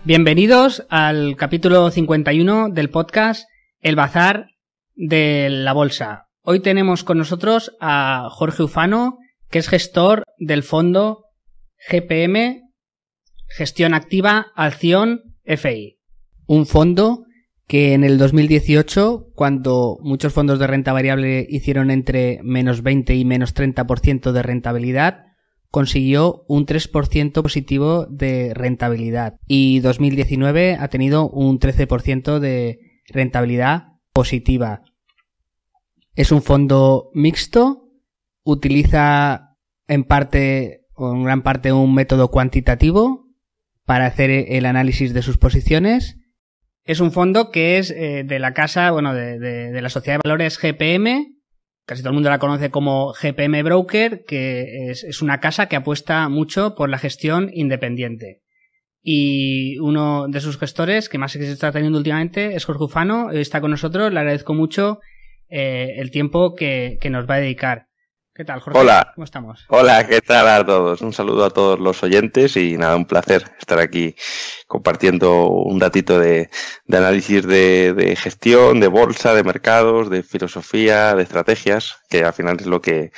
Bienvenidos al capítulo 51 del podcast El Bazar de la Bolsa. Hoy tenemos con nosotros a Jorge Ufano, que es gestor del fondo GPM, Gestión Activa Acción FI. Un fondo que en el 2018, cuando muchos fondos de renta variable hicieron entre menos 20 y menos 30% de rentabilidad, consiguió un 3% positivo de rentabilidad. Y 2019 ha tenido un 13% de rentabilidad positiva. Es un fondo mixto, utiliza en parte o en gran parte un método cuantitativo para hacer el análisis de sus posiciones. Es un fondo que es de la casa, de la sociedad de valores GPM. Casi todo el mundo la conoce como GPM Broker, que es una casa que apuesta mucho por la gestión independiente. Y uno de sus gestores, que más se está teniendo últimamente, es Jorge Ufano. Hoy está con nosotros. Le agradezco mucho el tiempo que nos va a dedicar. ¿Qué tal, Jorge? Hola. ¿Cómo estamos? Hola, ¿qué tal a todos? Un saludo a todos los oyentes y nada, un placer estar aquí compartiendo un ratito de análisis de gestión, de bolsa, de mercados, de filosofía, de estrategias, que al final es lo que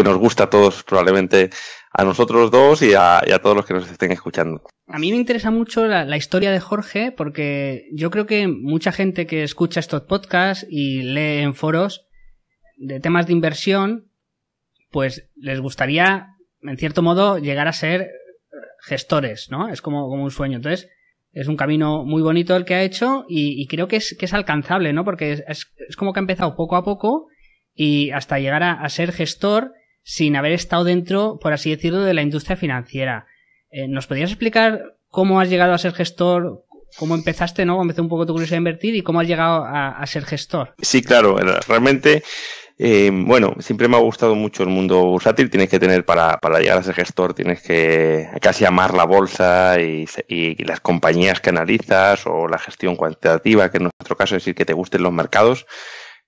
nos gusta a todos, probablemente a nosotros dos y a todos los que nos estén escuchando. A mí me interesa mucho la historia de Jorge, porque yo creo que mucha gente que escucha estos podcasts y lee en foros de temas de inversión, pues les gustaría, en cierto modo, llegar a ser gestores, ¿no? Es como un sueño. Entonces, es un camino muy bonito el que ha hecho y creo que es alcanzable, ¿no? Porque es como que ha empezado poco a poco y hasta llegar a ser gestor sin haber estado dentro, por así decirlo, de la industria financiera. ¿Nos podrías explicar cómo has llegado a ser gestor? ¿Cómo empezaste, no? Empezó un poco tu curiosidad de invertir y cómo has llegado a ser gestor. Sí, claro. Realmente... siempre me ha gustado mucho el mundo bursátil. Tienes que tener para llegar a ser gestor, tienes que casi amar la bolsa y las compañías que analizas o la gestión cuantitativa, que en nuestro caso es decir que te gusten los mercados.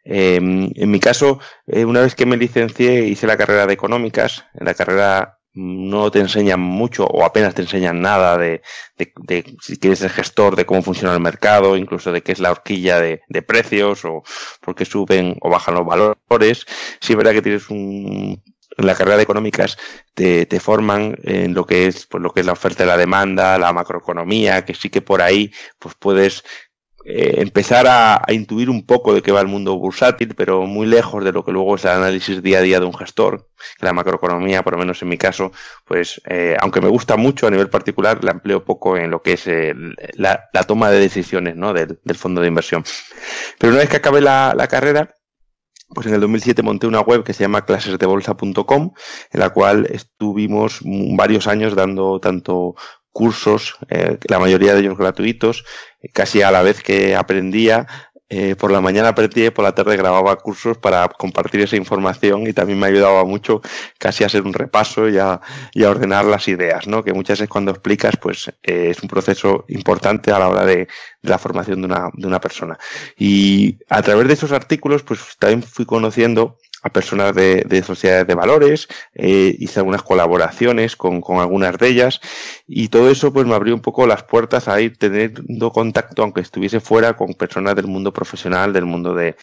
En mi caso, una vez que me licencié, hice la carrera de económicas. En la carrera no te enseñan mucho o apenas te enseñan nada de si quieres ser gestor, de cómo funciona el mercado, incluso de qué es la horquilla de precios o por qué suben o bajan los valores. Sí es verdad que tienes en la carrera de económicas te forman en lo que es la oferta y la demanda, la macroeconomía, que sí que por ahí pues puedes empezar a intuir un poco de qué va el mundo bursátil, pero muy lejos de lo que luego es el análisis día a día de un gestor. La macroeconomía, por lo menos en mi caso, pues aunque me gusta mucho a nivel particular, la empleo poco en lo que es la toma de decisiones, ¿no? del fondo de inversión. Pero una vez que acabé la carrera, pues en el 2007 monté una web que se llama clasesdebolsa.com, en la cual estuvimos varios años dando tanto cursos, la mayoría de ellos gratuitos, casi a la vez que aprendía. Por la mañana aprendía y por la tarde grababa cursos para compartir esa información y también me ayudaba mucho casi a hacer un repaso y a ordenar las ideas, ¿no? Que muchas veces cuando explicas pues es un proceso importante a la hora de la formación de una persona. Y a través de esos artículos pues también fui conociendo a personas de sociedades de valores, hice algunas colaboraciones con algunas de ellas y todo eso pues me abrió un poco las puertas a ir teniendo contacto, aunque estuviese fuera, con personas del mundo profesional, del mundo de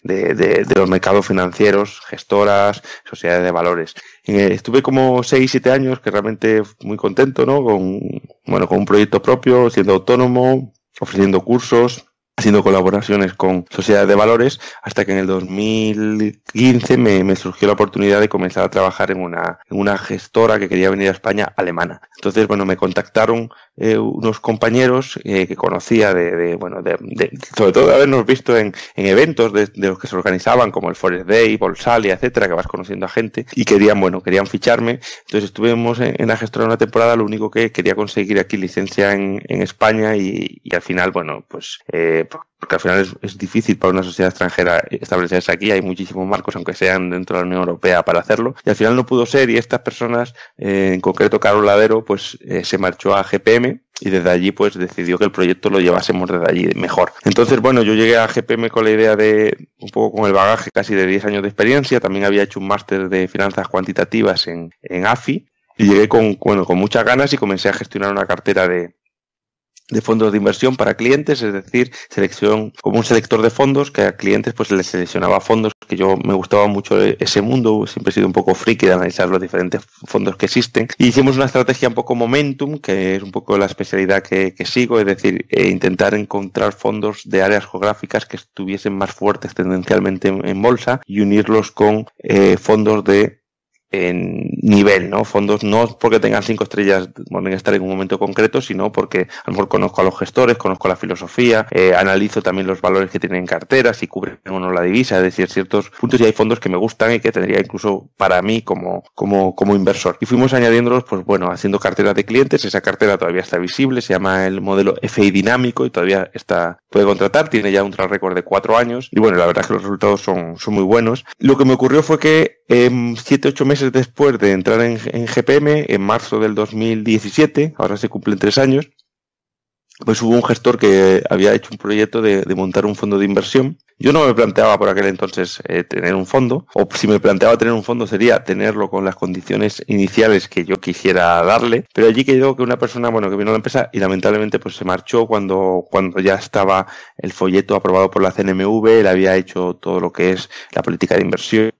los mercados financieros, gestoras, sociedades de valores. Estuve como 6-7 años que realmente muy contento, ¿no? Con un proyecto propio, siendo autónomo, ofreciendo cursos, haciendo colaboraciones con sociedades de valores, hasta que en el 2015 me surgió la oportunidad de comenzar a trabajar en una gestora que quería venir a España, alemana. Entonces, me contactaron unos compañeros que conocía sobre todo de habernos visto en eventos de los que se organizaban, como el Forex Day, Bolsalia, etcétera, que vas conociendo a gente, y querían ficharme. Entonces estuvimos en la gestora una temporada. Lo único que quería conseguir aquí licencia en España y al final, porque al final es difícil para una sociedad extranjera establecerse aquí. Hay muchísimos marcos, aunque sean dentro de la Unión Europea, para hacerlo, y al final no pudo ser, y estas personas, en concreto Carol Ladero, pues se marchó a GPM y desde allí pues decidió que el proyecto lo llevásemos desde allí mejor. Entonces, yo llegué a GPM con la idea de, un poco con el bagaje casi de 10 años de experiencia. También había hecho un máster de finanzas cuantitativas en AFI y llegué con muchas ganas y comencé a gestionar una cartera de de fondos de inversión para clientes, es decir, selección como un selector de fondos que a clientes pues les seleccionaba fondos, que yo me gustaba mucho ese mundo, siempre he sido un poco friki de analizar los diferentes fondos que existen, y hicimos una estrategia un poco momentum, que es un poco la especialidad que sigo, es decir, intentar encontrar fondos de áreas geográficas que estuviesen más fuertes tendencialmente en bolsa y unirlos con fondos de en nivel, ¿no? Fondos no porque tengan 5 estrellas Morningstar en un momento concreto, sino porque a lo mejor conozco a los gestores, conozco la filosofía, analizo también los valores que tienen en cartera, si cubren o no la divisa, es decir, ciertos puntos, y hay fondos que me gustan y que tendría incluso para mí como inversor. Y fuimos añadiéndolos, pues bueno, haciendo carteras de clientes. Esa cartera todavía está visible, se llama el modelo FI dinámico y todavía puede contratar, tiene ya un track record de 4 años y bueno, la verdad es que los resultados son muy buenos. Lo que me ocurrió fue que 7-8 meses después de entrar en GPM, en marzo del 2017, ahora se cumplen 3 años, pues hubo un gestor que había hecho un proyecto de montar un fondo de inversión. Yo no me planteaba por aquel entonces tener un fondo, o si me planteaba tener un fondo sería tenerlo con las condiciones iniciales que yo quisiera darle, pero allí quedó que una persona, bueno, que vino a la empresa y lamentablemente pues se marchó cuando ya estaba el folleto aprobado por la CNMV. Él había hecho todo lo que es la política de inversión,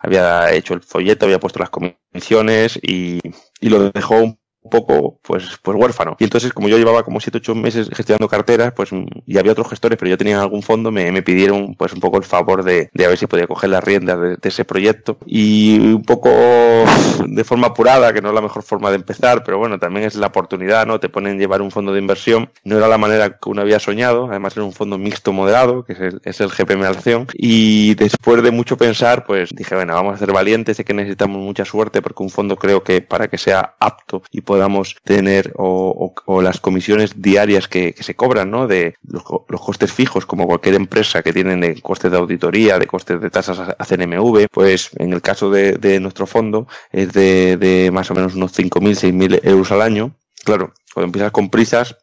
había hecho el folleto, había puesto las comisiones y lo dejó un poco pues huérfano. Y entonces, como yo llevaba como 7-8 meses gestionando carteras, pues y había otros gestores, pero yo tenía algún fondo, me pidieron pues un poco el favor de a ver si podía coger las riendas de ese proyecto. Y un poco de forma apurada, que no es la mejor forma de empezar, pero bueno, también es la oportunidad, ¿no? Te ponen a llevar un fondo de inversión. No era la manera que uno había soñado, además era un fondo mixto moderado, que es el GPM Acción. Y después de mucho pensar, pues dije, bueno, vamos a ser valientes, sé que necesitamos mucha suerte, porque un fondo creo que para que sea apto y podamos tener o las comisiones diarias que se cobran, ¿no? De los costes fijos, como cualquier empresa que tienen de costes de auditoría, de costes de tasas a CNMV, pues en el caso de nuestro fondo es de más o menos unos 5.000, 6.000 euros al año. Claro, cuando empiezas con prisas,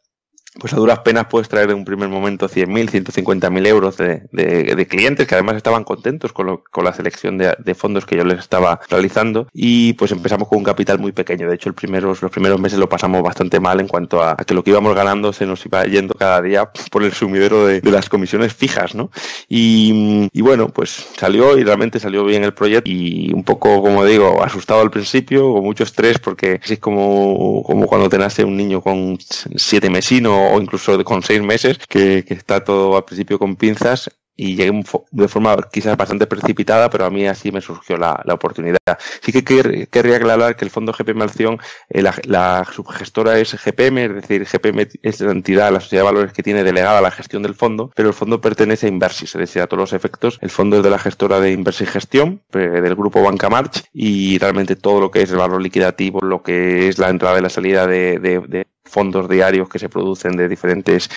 pues a duras penas puedes traer en un primer momento 100.000, 150.000 euros de clientes que además estaban contentos con la selección de fondos que yo les estaba realizando, y pues empezamos con un capital muy pequeño. De hecho, los primeros meses lo pasamos bastante mal en cuanto a que lo que íbamos ganando se nos iba yendo cada día por el sumidero de las comisiones fijas, ¿no? Y bueno, pues realmente salió bien el proyecto, y un poco, como digo, asustado al principio, con mucho estrés, porque así es como cuando te nace un niño con 7 mesinos o incluso con 6 meses, que está todo al principio con pinzas, y llegué de forma quizás bastante precipitada, pero a mí así me surgió la oportunidad. Sí que querría aclarar que el fondo GPM Acción, la subgestora es GPM, es decir, GPM es la entidad, la sociedad de valores que tiene delegada la gestión del fondo, pero el fondo pertenece a Inversis, es decir, a todos los efectos. El fondo es de la gestora de Inversis Gestión, del grupo Banca March, y realmente todo lo que es el valor liquidativo, lo que es la entrada y la salida de fondos diarios que se producen de diferentes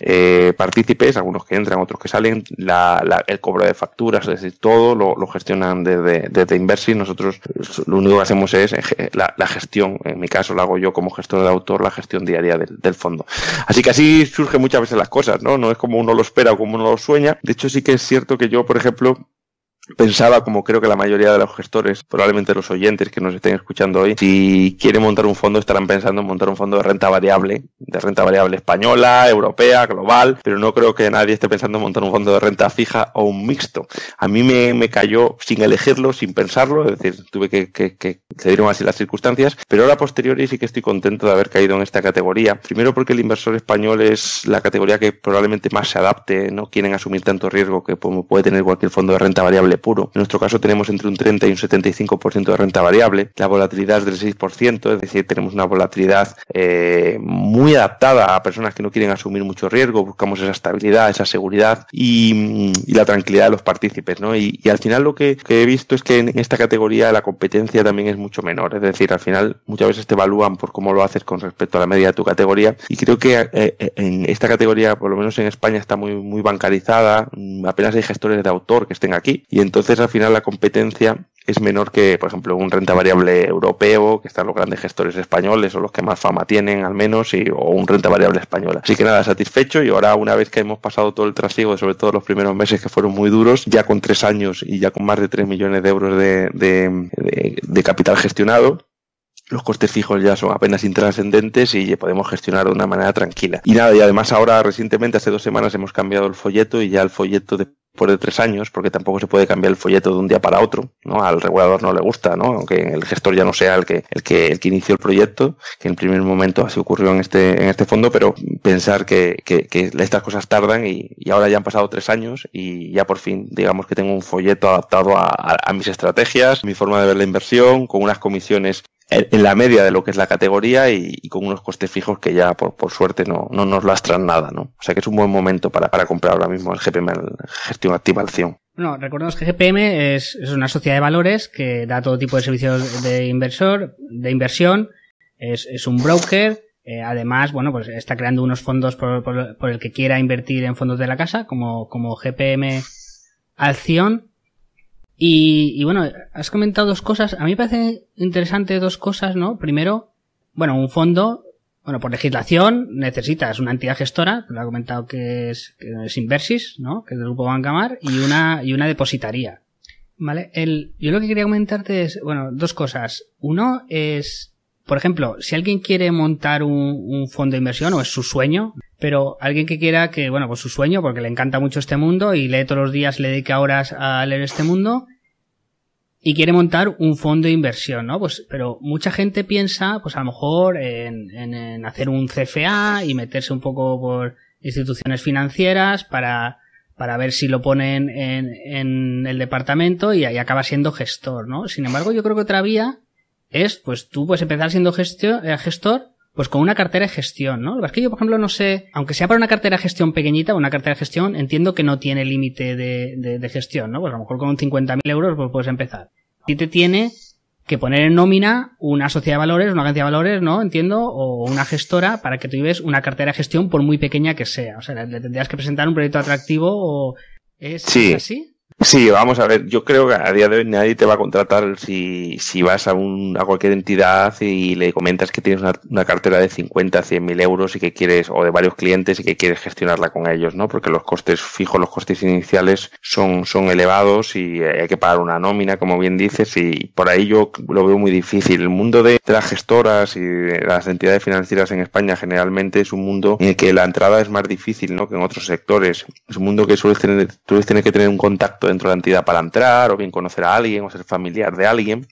partícipes, algunos que entran, otros que salen, el cobro de facturas, es decir, todo lo gestionan desde Inversis. Nosotros lo único que hacemos es la gestión, en mi caso la hago yo como gestor de autor, la gestión diaria del fondo. Así que así surgen muchas veces las cosas, ¿no? No es como uno lo espera o como uno lo sueña. De hecho, sí que es cierto que yo, por ejemplo, pensaba, como creo que la mayoría de los gestores, probablemente los oyentes que nos estén escuchando hoy, si quieren montar un fondo, estarán pensando en montar un fondo de renta variable española, europea, global, pero no creo que nadie esté pensando en montar un fondo de renta fija o un mixto. A mí me cayó sin elegirlo, sin pensarlo, es decir, tuve que se dieron así las circunstancias, pero ahora a posteriori sí que estoy contento de haber caído en esta categoría. Primero porque el inversor español es la categoría que probablemente más se adapte, no quieren asumir tanto riesgo que puede tener cualquier fondo de renta variable puro. En nuestro caso tenemos entre un 30 y un 75% de renta variable. La volatilidad es del 6%, es decir, tenemos una volatilidad muy adaptada a personas que no quieren asumir mucho riesgo. Buscamos esa estabilidad, esa seguridad y la tranquilidad de los partícipes, ¿no? Y al final lo que he visto es que en esta categoría la competencia también es mucho menor. Es decir, al final muchas veces te evalúan por cómo lo haces con respecto a la media de tu categoría, y creo que en esta categoría, por lo menos en España, está muy bancarizada. Apenas hay gestores de autor que estén aquí, y entonces al final la competencia es menor que, por ejemplo, un renta variable europeo, que están los grandes gestores españoles o los que más fama tienen al menos, o un renta variable española. Así que nada, satisfecho, y ahora una vez que hemos pasado todo el trasiego, sobre todo los primeros meses que fueron muy duros, ya con 3 años y ya con más de 3 millones de euros de capital gestionado, los costes fijos ya son apenas intrascendentes y podemos gestionar de una manera tranquila. Y nada, y además ahora recientemente, hace 2 semanas, hemos cambiado el folleto y ya el folleto después de 3 años, porque tampoco se puede cambiar el folleto de un día para otro, ¿no? Al regulador no le gusta, ¿no? Aunque el gestor ya no sea el que inició el proyecto, que en primer momento así ocurrió en este fondo, pero pensar que estas cosas tardan y ahora ya han pasado 3 años y ya por fin, digamos que tengo un folleto adaptado a mis estrategias, mi forma de ver la inversión, con unas comisiones en la media de lo que es la categoría y con unos costes fijos que ya por suerte no nos lastran nada, ¿no? O sea que es un buen momento para comprar ahora mismo el GPM, el Gestión Activa Acción. Bueno, recordemos que GPM es una sociedad de valores que da todo tipo de servicios de inversión, es un broker, además, bueno, pues está creando unos fondos por el que quiera invertir en fondos de la casa, como GPM Acción. Y bueno, has comentado 2 cosas. A mí me parece interesante 2 cosas, ¿no? Primero, bueno, un fondo, bueno, por legislación necesitas una entidad gestora, lo ha comentado que es Inversis, ¿no? Que es del grupo Bancamar, y una depositaría. ¿Vale? Yo lo que quería comentarte es, bueno, 2 cosas. Uno es, por ejemplo, si alguien quiere montar un fondo de inversión, o es su sueño, pero alguien que quiera pues su sueño, porque le encanta mucho este mundo y lee todos los días, le dedica horas a leer este mundo, y quiere montar un fondo de inversión, ¿no? Pues, pero mucha gente piensa, pues a lo mejor en hacer un CFA y meterse un poco por instituciones financieras para ver si lo ponen en el departamento y ahí acaba siendo gestor, ¿no? Sin embargo, yo creo que otra vía es, pues tú puedes empezar siendo gestor, pues con una cartera de gestión, ¿no? Lo que es que yo, por ejemplo, no sé, aunque sea para una cartera de gestión pequeñita, una cartera de gestión, entiendo que no tiene límite de gestión, ¿no? Pues a lo mejor con 50.000 euros pues puedes empezar. Y te tiene que poner en nómina una sociedad de valores, una agencia de valores, ¿no? Entiendo, o una gestora para que tú lleves una cartera de gestión por muy pequeña que sea. O sea, le tendrías que presentar un proyecto atractivo o... ¿Es así? Sí, vamos a ver, yo creo que a día de hoy nadie te va a contratar si vas a cualquier entidad y le comentas que tienes una cartera de 50, 100.000 euros y que quieres, o de varios clientes y que quieres gestionarla con ellos, ¿no? Porque los costes fijos, los costes iniciales son elevados y hay que pagar una nómina, como bien dices, y por ahí yo lo veo muy difícil. El mundo de las gestoras y de las entidades financieras en España generalmente es un mundo en el que la entrada es más difícil, ¿no? Que en otros sectores. Es un mundo que sueles tener que tener un contacto dentro de la entidad para entrar, o bien conocer a alguien, o ser familiar de alguien.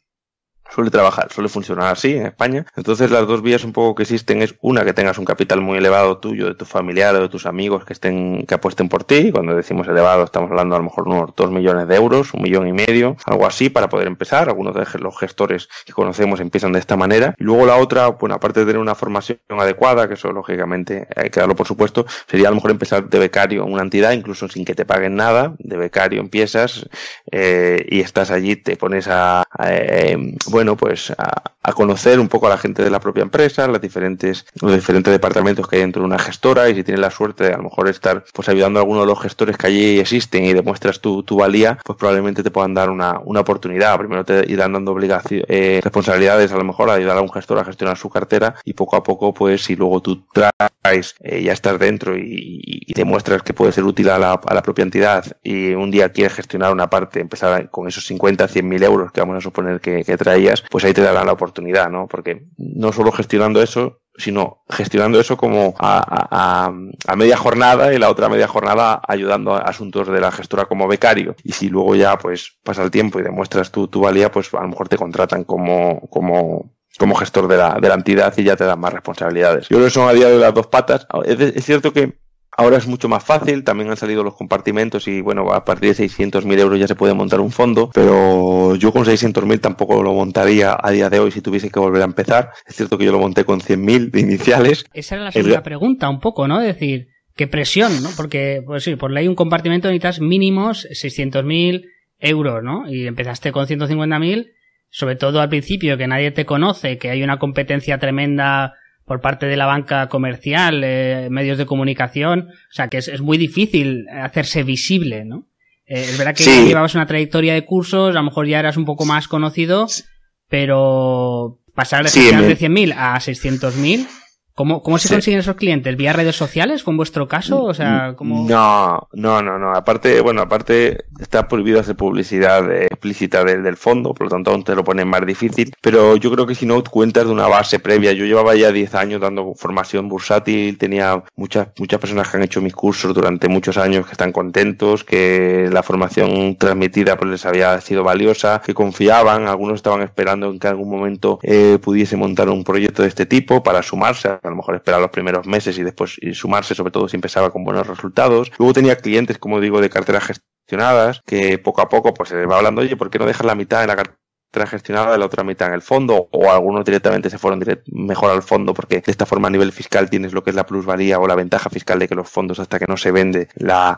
Suele funcionar así en España. Entonces las 2 vías un poco que existen es una, que tengas un capital muy elevado tuyo, de tu familiar o de tus amigos que apuesten por ti. Cuando decimos elevado estamos hablando a lo mejor de unos 2 millones de euros, 1,5 millones, algo así, para poder empezar. Algunos de los gestores que conocemos empiezan de esta manera. Y luego la otra, bueno, aparte de tener una formación adecuada, que eso lógicamente hay que darlo por supuesto, sería a lo mejor empezar de becario en una entidad, incluso sin que te paguen nada. De becario empiezas y estás allí, te pones a conocer un poco a la gente de la propia empresa, los diferentes departamentos que hay dentro de una gestora, y si tienes la suerte de a lo mejor estar pues ayudando a alguno de los gestores que allí existen y demuestras tu valía, pues probablemente te puedan dar una oportunidad. Primero te irán dando responsabilidades, a lo mejor a ayudar a un gestor a gestionar su cartera, y poco a poco, pues si luego tú traes, ya estás dentro y demuestras que puede ser útil a la propia entidad, y un día quieres gestionar una parte, empezar con esos 50, 100.000 euros que vamos a suponer que traías, pues ahí te darán la oportunidad, ¿no? Porque no solo gestionando eso, sino gestionando eso como a media jornada, y la otra media jornada ayudando a asuntos de la gestora como becario. Y si luego ya pues pasa el tiempo y demuestras tu valía, pues a lo mejor te contratan como gestor de la entidad y ya te dan más responsabilidades. Yo creo que son a día de las 2 patas. Es cierto que ahora es mucho más fácil, también han salido los compartimentos y bueno, a partir de 600.000 euros ya se puede montar un fondo, pero yo con 600.000 tampoco lo montaría a día de hoy si tuviese que volver a empezar. Es cierto que yo lo monté con 100.000 de iniciales. Esa era la segunda pregunta, un poco, ¿no? Es decir, qué presión, ¿no? Porque, pues sí, por ley un compartimento necesitas mínimos 600.000 euros, ¿no? Y empezaste con 150.000, sobre todo al principio, que nadie te conoce, que hay una competencia tremenda por parte de la banca comercial, medios de comunicación, o sea que es muy difícil hacerse visible, ¿no? Es verdad que ya llevabas una trayectoria de cursos, a lo mejor ya eras un poco más conocido, pero pasar de 100.000 a 600.000, ¿cómo se consiguen esos clientes? ¿Vía redes sociales? ¿Fue en vuestro caso? O sea, ¿cómo? No. Aparte está prohibido hacer publicidad explícita del fondo, por lo tanto aún te lo ponen más difícil, pero yo creo que si no cuentas de una base previa. Yo llevaba ya 10 años dando formación bursátil, tenía muchas personas que han hecho mis cursos durante muchos años que están contentos, que la formación transmitida pues les había sido valiosa, que confiaban, algunos estaban esperando en que en algún momento pudiese montar un proyecto de este tipo para sumarse, a lo mejor esperar los primeros meses y después sumarse, sobre todo si empezaba con buenos resultados. Luego tenía clientes, como digo, de carteras gestionadas, que poco a poco pues se va hablando, oye, ¿por qué no dejas la mitad en la cartera gestionada y la otra mitad en el fondo? O algunos directamente se fueron mejor al fondo, porque de esta forma a nivel fiscal tienes lo que es la plusvalía o la ventaja fiscal de que los fondos, hasta que no se vende la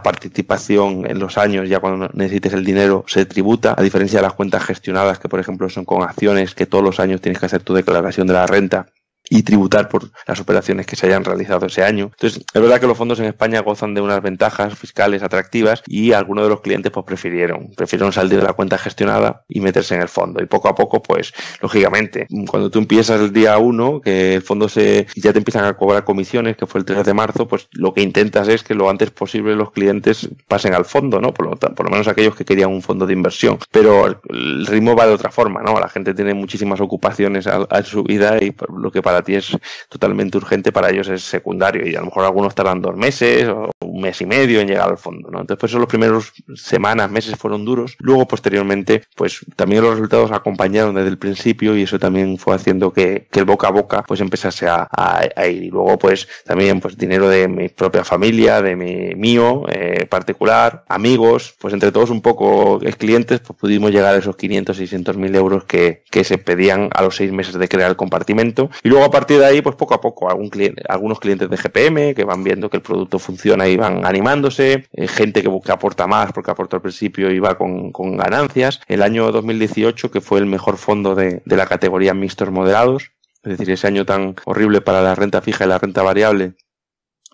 participación en los años, ya cuando necesites el dinero se tributa, a diferencia de las cuentas gestionadas, que por ejemplo son con acciones, que todos los años tienes que hacer tu declaración de la renta y tributar por las operaciones que se hayan realizado ese año. Entonces, es verdad que los fondos en España gozan de unas ventajas fiscales atractivas y algunos de los clientes pues prefirieron salir de la cuenta gestionada y meterse en el fondo. Y poco a poco, pues, lógicamente, cuando tú empiezas el día 1, que el fondo ya te empiezan a cobrar comisiones, que fue el 3 de marzo, pues lo que intentas es que lo antes posible los clientes pasen al fondo, ¿no? Por lo menos aquellos que querían un fondo de inversión. Pero el ritmo va de otra forma, ¿no? La gente tiene muchísimas ocupaciones a su vida y lo que para ti es totalmente urgente, para ellos es secundario, y a lo mejor algunos tardan 2 meses o 1 mes y medio en llegar al fondo, ¿no? Entonces, los primeros semanas, meses fueron duros. Luego, posteriormente, pues también los resultados acompañaron desde el principio y eso también fue haciendo que el boca a boca pues empezase a ir. Y luego, pues también pues dinero de mi propia familia, de mío particular, amigos, pues entre todos un poco clientes, pues pudimos llegar a esos 500-600 mil euros que se pedían a los 6 meses de crear el compartimento. Y luego, a partir de ahí, pues poco a poco, algunos clientes de GPM que van viendo que el producto funciona y van animándose, gente que aporta más porque aportó al principio y va con ganancias. El año 2018, que fue el mejor fondo de la categoría mixtos moderados, es decir, ese año tan horrible para la renta fija y la renta variable,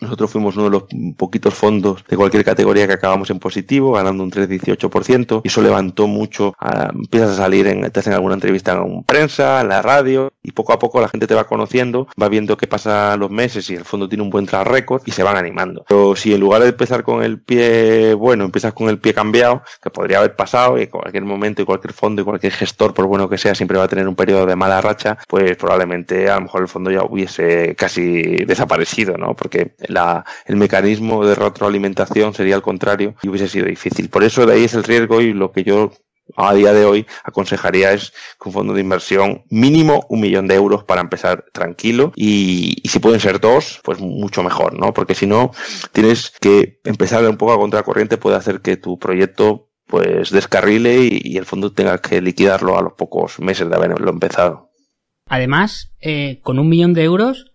nosotros fuimos uno de los poquitos fondos de cualquier categoría que acabamos en positivo, ganando un 3,18%, y eso levantó mucho. Empiezas a salir, te hacen alguna entrevista en prensa, en la radio, y poco a poco la gente te va conociendo, va viendo que pasan los meses y el fondo tiene un buen track record y se van animando. Pero si en lugar de empezar con el pie bueno, empiezas con el pie cambiado, que podría haber pasado, y en cualquier momento y cualquier fondo y cualquier gestor, por bueno que sea, siempre va a tener un periodo de mala racha, pues probablemente a lo mejor el fondo ya hubiese casi desaparecido, ¿no? Porque el mecanismo de retroalimentación sería al contrario y hubiese sido difícil. Por eso de ahí es el riesgo, y lo que yo a día de hoy aconsejaría es que un fondo de inversión mínimo 1 millón de euros para empezar tranquilo, y si pueden ser 2, pues mucho mejor, ¿no? Porque si no, tienes que empezar un poco a contracorriente, puede hacer que tu proyecto pues descarrile y el fondo tenga que liquidarlo a los pocos meses de haberlo empezado. Además, con 1 millón de euros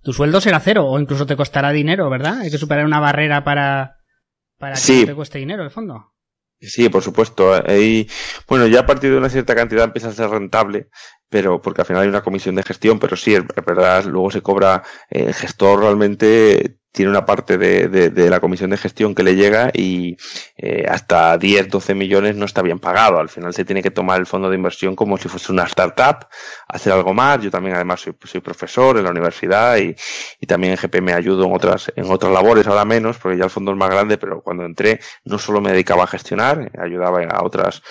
tu sueldo será 0 o incluso te costará dinero, ¿verdad? Hay que superar una barrera para que no te cueste dinero el fondo. Sí, por supuesto. Bueno, ya a partir de una cierta cantidad empieza a ser rentable, pero porque al final hay una comisión de gestión, pero sí, es verdad, luego se cobra, el gestor realmente tiene una parte de la comisión de gestión que le llega, y hasta 10-12 millones no está bien pagado. Al final se tiene que tomar el fondo de inversión como si fuese una startup, hacer algo más. Yo también además soy profesor en la universidad y también en GP me ayudo en otras labores, ahora menos porque ya el fondo es más grande, pero cuando entré no solo me dedicaba a gestionar, ayudaba a otras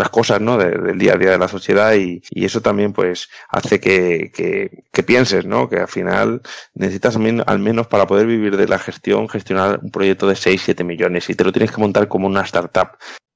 cosas, ¿no? del día a día de la sociedad, y eso también pues hace que pienses, ¿no? Que al final necesitas al menos para poder vivir de la gestión, gestionar un proyecto de 6-7 millones, y te lo tienes que montar como una startup.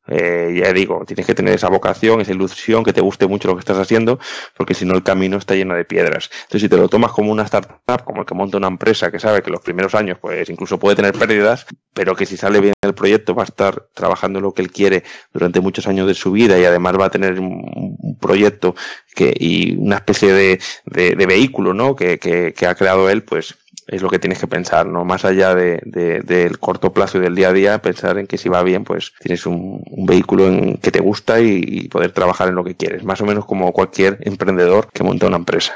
Ya digo, tienes que tener esa vocación, esa ilusión, que te guste mucho lo que estás haciendo, porque si no el camino está lleno de piedras. Entonces, si te lo tomas como una startup, como el que monta una empresa que sabe que los primeros años pues incluso puede tener pérdidas, pero que si sale bien el proyecto va a estar trabajando en lo que él quiere durante muchos años de su vida, y además va a tener un proyecto y una especie de vehículo, ¿no? que ha creado él, pues es lo que tienes que pensar, ¿no? Más allá del corto plazo y del día a día, pensar en que si va bien, pues tienes un vehículo en que te gusta y poder trabajar en lo que quieres, más o menos como cualquier emprendedor que monta una empresa.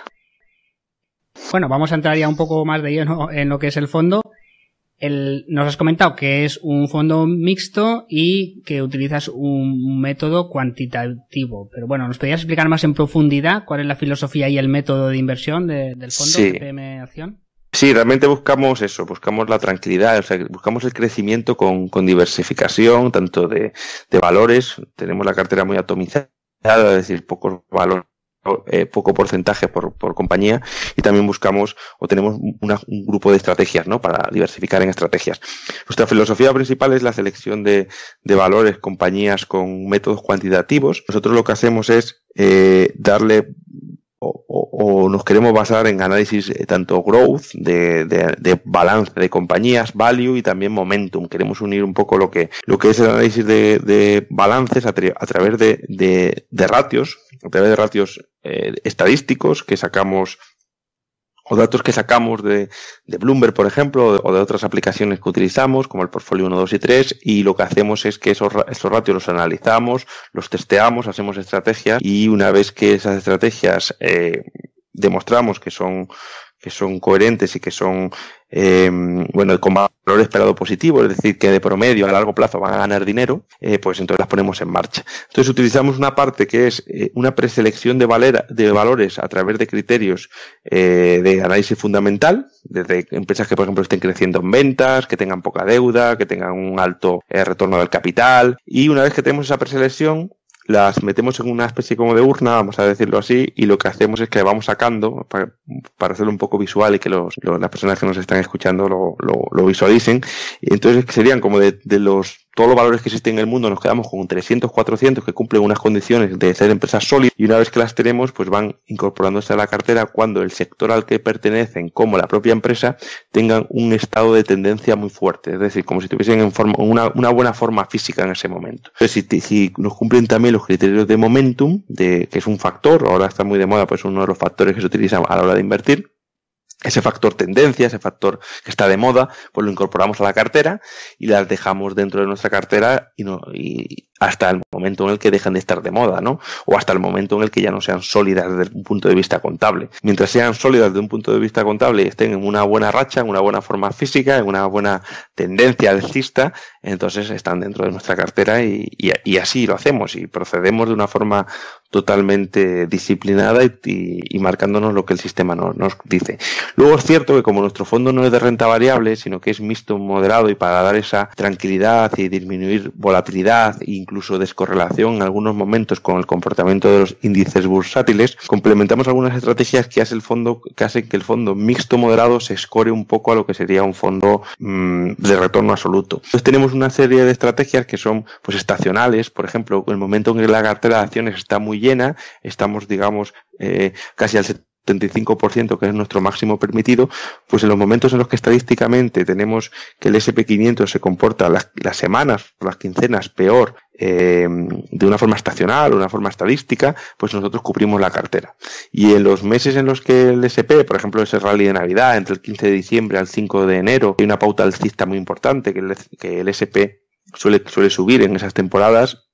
Bueno, vamos a entrar ya un poco más de lleno en lo que es el fondo. Nos has comentado que es un fondo mixto y que utilizas un método cuantitativo, pero bueno, ¿nos podrías explicar más en profundidad cuál es la filosofía y el método de inversión del fondo GPM Acción? Sí, realmente buscamos eso, buscamos la tranquilidad, o sea, buscamos el crecimiento con diversificación, tanto de valores. Tenemos la cartera muy atomizada, es decir, pocos valores, poco porcentaje por compañía, y también buscamos o tenemos un grupo de estrategias, ¿no?, para diversificar en estrategias. Nuestra filosofía principal es la selección de valores, compañías con métodos cuantitativos. Nosotros lo que hacemos es darle o nos queremos basar en análisis tanto growth, de balance de compañías, value y también momentum. Queremos unir un poco lo que es el análisis de balances a través de ratios, estadísticos que sacamos, o datos que sacamos de Bloomberg, por ejemplo, o de otras aplicaciones que utilizamos, como el portfolio 1, 2 y 3, y lo que hacemos es que esos ratios los analizamos, los testeamos, hacemos estrategias, y una vez que esas estrategias demostramos que son coherentes y que son con valor esperado positivo, es decir, que de promedio a largo plazo van a ganar dinero, pues entonces las ponemos en marcha. Entonces utilizamos una parte que es una preselección de valores a través de criterios de análisis fundamental, desde empresas que, por ejemplo, estén creciendo en ventas, que tengan poca deuda, que tengan un alto retorno del capital, y una vez que tenemos esa preselección, las metemos en una especie como de urna, vamos a decirlo así, y lo que hacemos es que vamos sacando, para hacerlo un poco visual y que las personas que nos están escuchando lo visualicen, y entonces serían como de todos los valores que existen en el mundo, nos quedamos con 300, 400 que cumplen unas condiciones de ser empresas sólidas, y una vez que las tenemos, pues van incorporándose a la cartera cuando el sector al que pertenecen, como la propia empresa, tengan un estado de tendencia muy fuerte, es decir, como si tuviesen una buena forma física en ese momento. Entonces, si nos cumplen también los criterios de momentum, que es un factor, ahora está muy de moda, pues uno de los factores que se utiliza a la hora de invertir, ese factor tendencia, ese factor que está de moda, pues lo incorporamos a la cartera y las dejamos dentro de nuestra cartera y hasta el momento en el que dejan de estar de moda, ¿no? O hasta el momento en el que ya no sean sólidas desde un punto de vista contable. Mientras sean sólidas desde un punto de vista contable y estén en una buena racha, en una buena forma física, en una buena tendencia alcista, entonces están dentro de nuestra cartera y así lo hacemos y procedemos de una forma totalmente disciplinada y marcándonos lo que el sistema nos dice. Luego es cierto que como nuestro fondo no es de renta variable, sino que es mixto, moderado, y para dar esa tranquilidad y disminuir volatilidad e incluso descorrelación en algunos momentos con el comportamiento de los índices bursátiles, complementamos algunas estrategias que hacen que el fondo mixto moderado se escore un poco a lo que sería un fondo de retorno absoluto. Entonces tenemos una serie de estrategias que son pues estacionales. Por ejemplo, en el momento en que la cartera de acciones está muy llena, estamos digamos casi al 75%, que es nuestro máximo permitido, pues en los momentos en los que estadísticamente tenemos que el SP500 se comporta las semanas, las quincenas peor, de una forma estacional o una forma estadística, pues nosotros cubrimos la cartera. Y en los meses en los que el SP, por ejemplo, ese rally de Navidad, entre el 15 de diciembre al 5 de enero, hay una pauta alcista muy importante, que el SP suele subir en esas temporadas.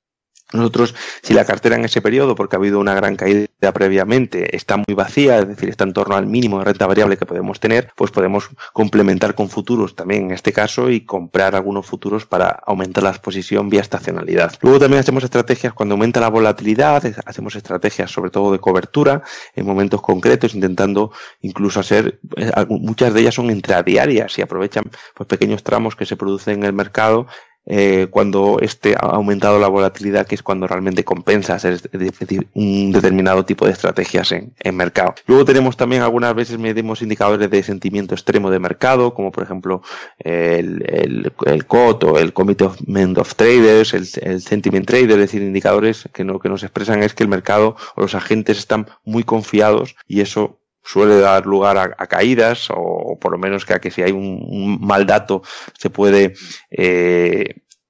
Nosotros, si la cartera en ese periodo, porque ha habido una gran caída previamente, está muy vacía, es decir, está en torno al mínimo de renta variable que podemos tener, pues podemos complementar con futuros también en este caso y comprar algunos futuros para aumentar la exposición vía estacionalidad. Luego también hacemos estrategias cuando aumenta la volatilidad, hacemos estrategias sobre todo de cobertura en momentos concretos, intentando incluso hacer, muchas de ellas son intradiarias y aprovechan pues pequeños tramos que se producen en el mercado cuando ha aumentado la volatilidad, que es cuando realmente compensa hacer un determinado tipo de estrategias en mercado. Luego tenemos también, algunas veces medimos indicadores de sentimiento extremo de mercado, como por ejemplo el COT o el Commitment of Traders, el Sentiment Trader, es decir, indicadores que nos expresan es que el mercado o los agentes están muy confiados, y eso suele dar lugar a caídas, o por lo menos que si hay un mal dato se puede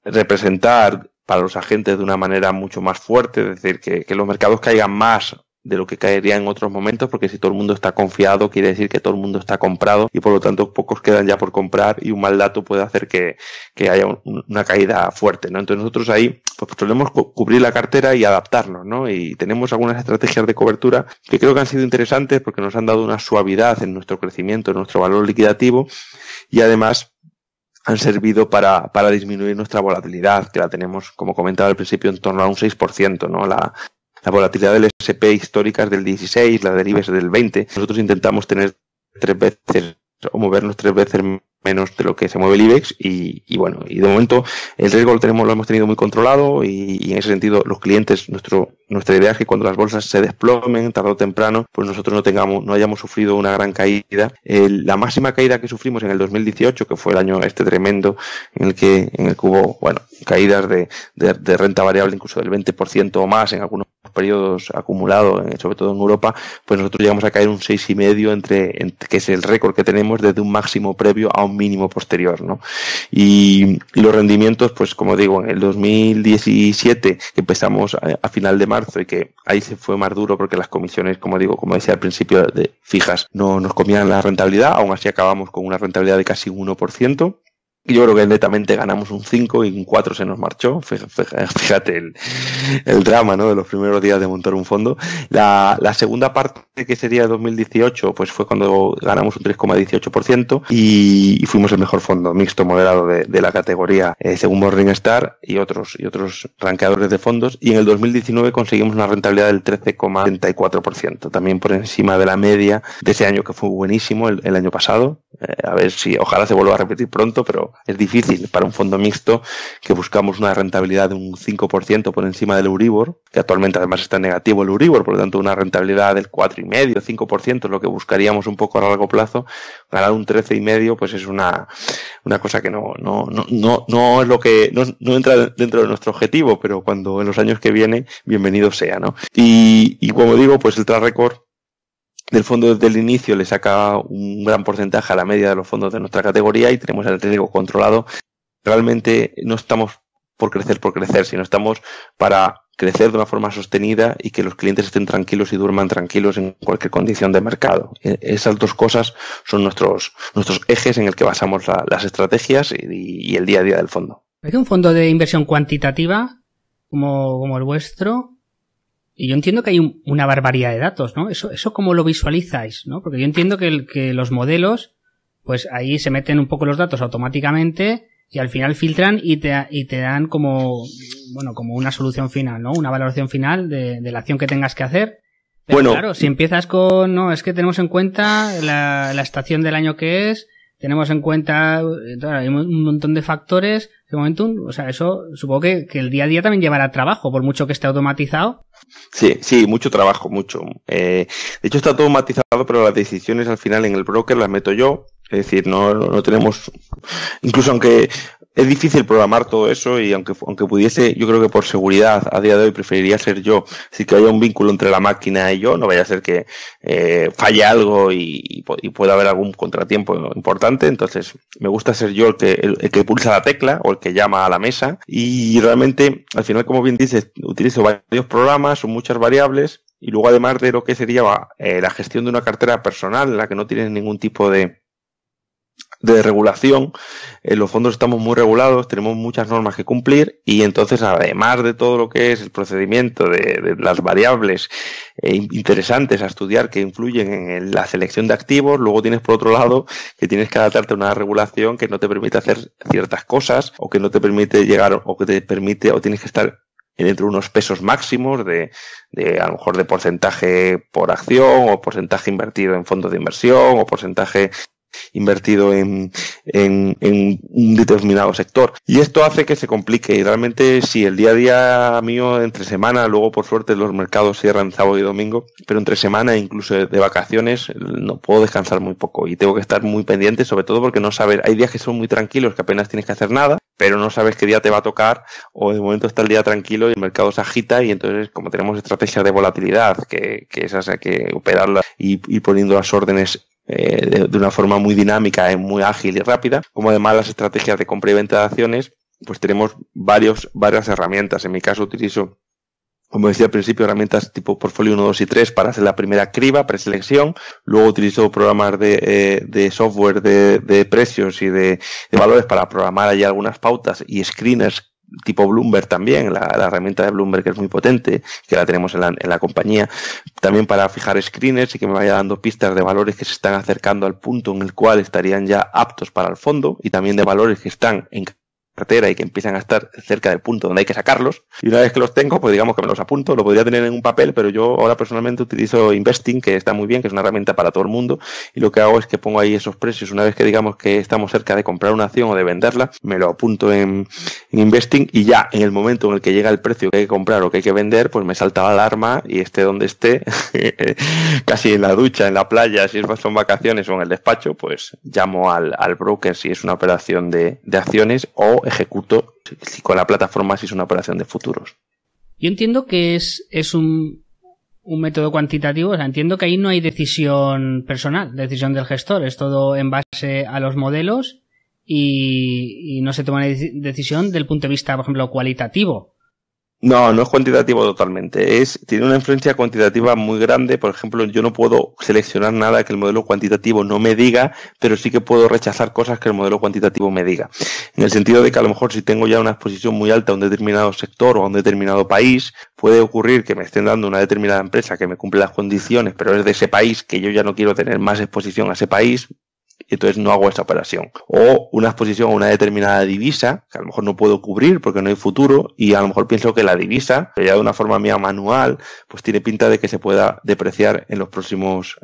representar para los agentes de una manera mucho más fuerte, es decir, que los mercados caigan más de lo que caería en otros momentos, porque si todo el mundo está confiado quiere decir que todo el mundo está comprado y por lo tanto pocos quedan ya por comprar, y un mal dato puede hacer que haya una caída fuerte, ¿no? Entonces nosotros ahí pues solemos cubrir la cartera y adaptarnos, ¿no? Y tenemos algunas estrategias de cobertura que creo que han sido interesantes porque nos han dado una suavidad en nuestro crecimiento, en nuestro valor liquidativo, y además han servido para disminuir nuestra volatilidad, que la tenemos, como comentaba al principio, en torno a un 6%, ¿no? La volatilidad del SP histórica es del 16, la del IBEX es del 20. Nosotros intentamos tener 3 veces o movernos 3 veces menos de lo que se mueve el IBEX y bueno, y de momento el riesgo lo hemos tenido muy controlado y en ese sentido los clientes, nuestra idea es que cuando las bolsas se desplomen tarde o temprano, pues nosotros no hayamos sufrido una gran caída. La máxima caída que sufrimos en el 2018, que fue el año tremendo en el que hubo, bueno, caídas de renta variable incluso del 20% o más en algunos periodos acumulados, sobre todo en Europa, pues nosotros llegamos a caer un 6,5 que es el récord que tenemos desde un máximo previo a un mínimo posterior, ¿no? Y los rendimientos, pues como digo, en el 2017, que empezamos a final de marzo y que ahí se fue más duro porque las comisiones, como decía al principio, de fijas, no nos comían la rentabilidad, aún así acabamos con una rentabilidad de casi 1%. Y yo creo que netamente ganamos un 5 y un 4 se nos marchó. Fíjate el drama, ¿no?, de los primeros días de montar un fondo. La segunda parte, que sería 2018, pues fue cuando ganamos un 3,18% y fuimos el mejor fondo mixto moderado de la categoría según Morningstar y otros rankeadores de fondos. Y en el 2019 conseguimos una rentabilidad del 13,34%, también por encima de la media de ese año, que fue buenísimo el año pasado. A ver si ojalá se vuelva a repetir pronto, pero es difícil para un fondo mixto que buscamos una rentabilidad de un 5% por encima del Euribor, que actualmente además está negativo el Euribor, por lo tanto una rentabilidad del 4,5%, 5% es lo que buscaríamos un poco a largo plazo. Ganar un 13,5% pues es una cosa que no es lo que no entra dentro de nuestro objetivo, pero cuando en los años que viene, bienvenido sea, ¿no? Y como digo, pues el track record del fondo desde el inicio le saca un gran porcentaje a la media de los fondos de nuestra categoría y tenemos el riesgo controlado. Realmente no estamos por crecer, sino estamos para crecer de una forma sostenida y que los clientes estén tranquilos y duerman tranquilos en cualquier condición de mercado. Esas dos cosas son nuestros ejes en el que basamos las estrategias y el día a día del fondo. ¿Es un fondo de inversión cuantitativa como el vuestro? Y yo entiendo que hay una barbaridad de datos, ¿no? Eso ¿cómo lo visualizáis, no? Porque yo entiendo que los modelos, pues ahí se meten un poco los datos automáticamente y al final filtran y te dan como una solución final, ¿no? Una valoración final de la acción que tengas que hacer. Pero bueno, claro, si empiezas con, no, es que tenemos en cuenta la estación del año que es, tenemos en cuenta, hay un montón de factores, de momento, o sea, eso supongo que el día a día también llevará trabajo, por mucho que esté automatizado. Sí, mucho trabajo, mucho. De hecho está todo automatizado, pero las decisiones al final en el broker las meto yo. Es decir, no tenemos, incluso aunque es difícil programar todo eso y aunque pudiese, yo creo que por seguridad a día de hoy preferiría ser yo, así que haya un vínculo entre la máquina y yo, no vaya a ser que falle algo y pueda haber algún contratiempo importante. Entonces me gusta ser yo el que pulsa la tecla o el que llama a la mesa y realmente al final, como bien dices, utilizo varios programas, son muchas variables y luego además de lo que sería la gestión de una cartera personal en la que no tienes ningún tipo de regulación, en los fondos estamos muy regulados, tenemos muchas normas que cumplir y entonces además de todo lo que es el procedimiento de las variables interesantes a estudiar que influyen en la selección de activos, luego tienes por otro lado que tienes que adaptarte a una regulación que no te permite hacer ciertas cosas o que no te permite llegar o que te permite o tienes que estar dentro de unos pesos máximos de a lo mejor de porcentaje por acción o porcentaje invertido en fondos de inversión o porcentaje invertido en un determinado sector. Y esto hace que se complique. Y realmente sí, el día a día mío entre semana, luego por suerte los mercados cierran sábado y domingo, pero entre semana, incluso de vacaciones, no puedo descansar muy poco y tengo que estar muy pendiente, sobre todo porque no sabes, hay días que son muy tranquilos, que apenas tienes que hacer nnada, pero no sabes qué día te va a tocar o de momento está el día tranquilo y el mercado se agita y entonces como tenemos estrategias de volatilidad, que esas hay que operarlas y poniendo las órdenes de una forma muy dinámica, muy ágil y rápida, como además las estrategias de compra y venta de acciones, pues tenemos varias herramientas. En mi caso utilizo, como decía al principio, herramientas tipo Portfolio 1, 2 y 3 para hacer la primera criba, preselección. Luego utilizo programas de software de precios y de valores para programar allí algunas pautas y screeners tipo Bloomberg también, la herramienta de Bloomberg que es muy potente, que la tenemos en la compañía, también para fijar screeners y que me vaya dando pistas de valores que se están acercando al punto en el cual estarían ya aptos para el fondo y también de valores que están en cartera y que empiezan a estar cerca del punto donde hay que sacarlos. Y una vez que los tengo, pues digamos que me los apunto. Lo podría tener en un papel, pero yo ahora personalmente utilizo Investing, que está muy bien, que es una herramienta para todo el mundo. Y lo que hago es que pongo ahí esos precios. Una vez que digamos que estamos cerca de comprar una acción o de venderla, me lo apunto en Investing y ya en el momento en el que llega el precio que hay que comprar o que hay que vender, pues me salta la alarma y esté donde esté, casi en la ducha, en la playa, si son vacaciones o en el despacho, pues llamo al broker si es una operación de acciones o ejecuto si con la plataforma si es una operación de futuros. Yo entiendo que es un método cuantitativo, o sea, entiendo que ahí no hay decisión personal, decisión del gestor, es todo en base a los modelos y no se toma una decisión del punto de vista, por ejemplo, cualitativo. No es cuantitativo totalmente. Tiene una influencia cuantitativa muy grande. Por ejemplo, yo no puedo seleccionar nada que el modelo cuantitativo no me diga, pero sí que puedo rechazar cosas que el modelo cuantitativo me diga. En el sentido de que a lo mejor si tengo ya una exposición muy alta a un determinado sector o a un determinado país, puede ocurrir que me estén dando una determinada empresa que me cumple las condiciones, pero es de ese país que yo ya no quiero tener más exposición a ese país. Y entonces no hago esa operación. O una exposición a una determinada divisa, que a lo mejor no puedo cubrir porque no hay futuro, y a lo mejor pienso que la divisa, ya de una forma mía manual, pues tiene pinta de que se pueda depreciar en los próximos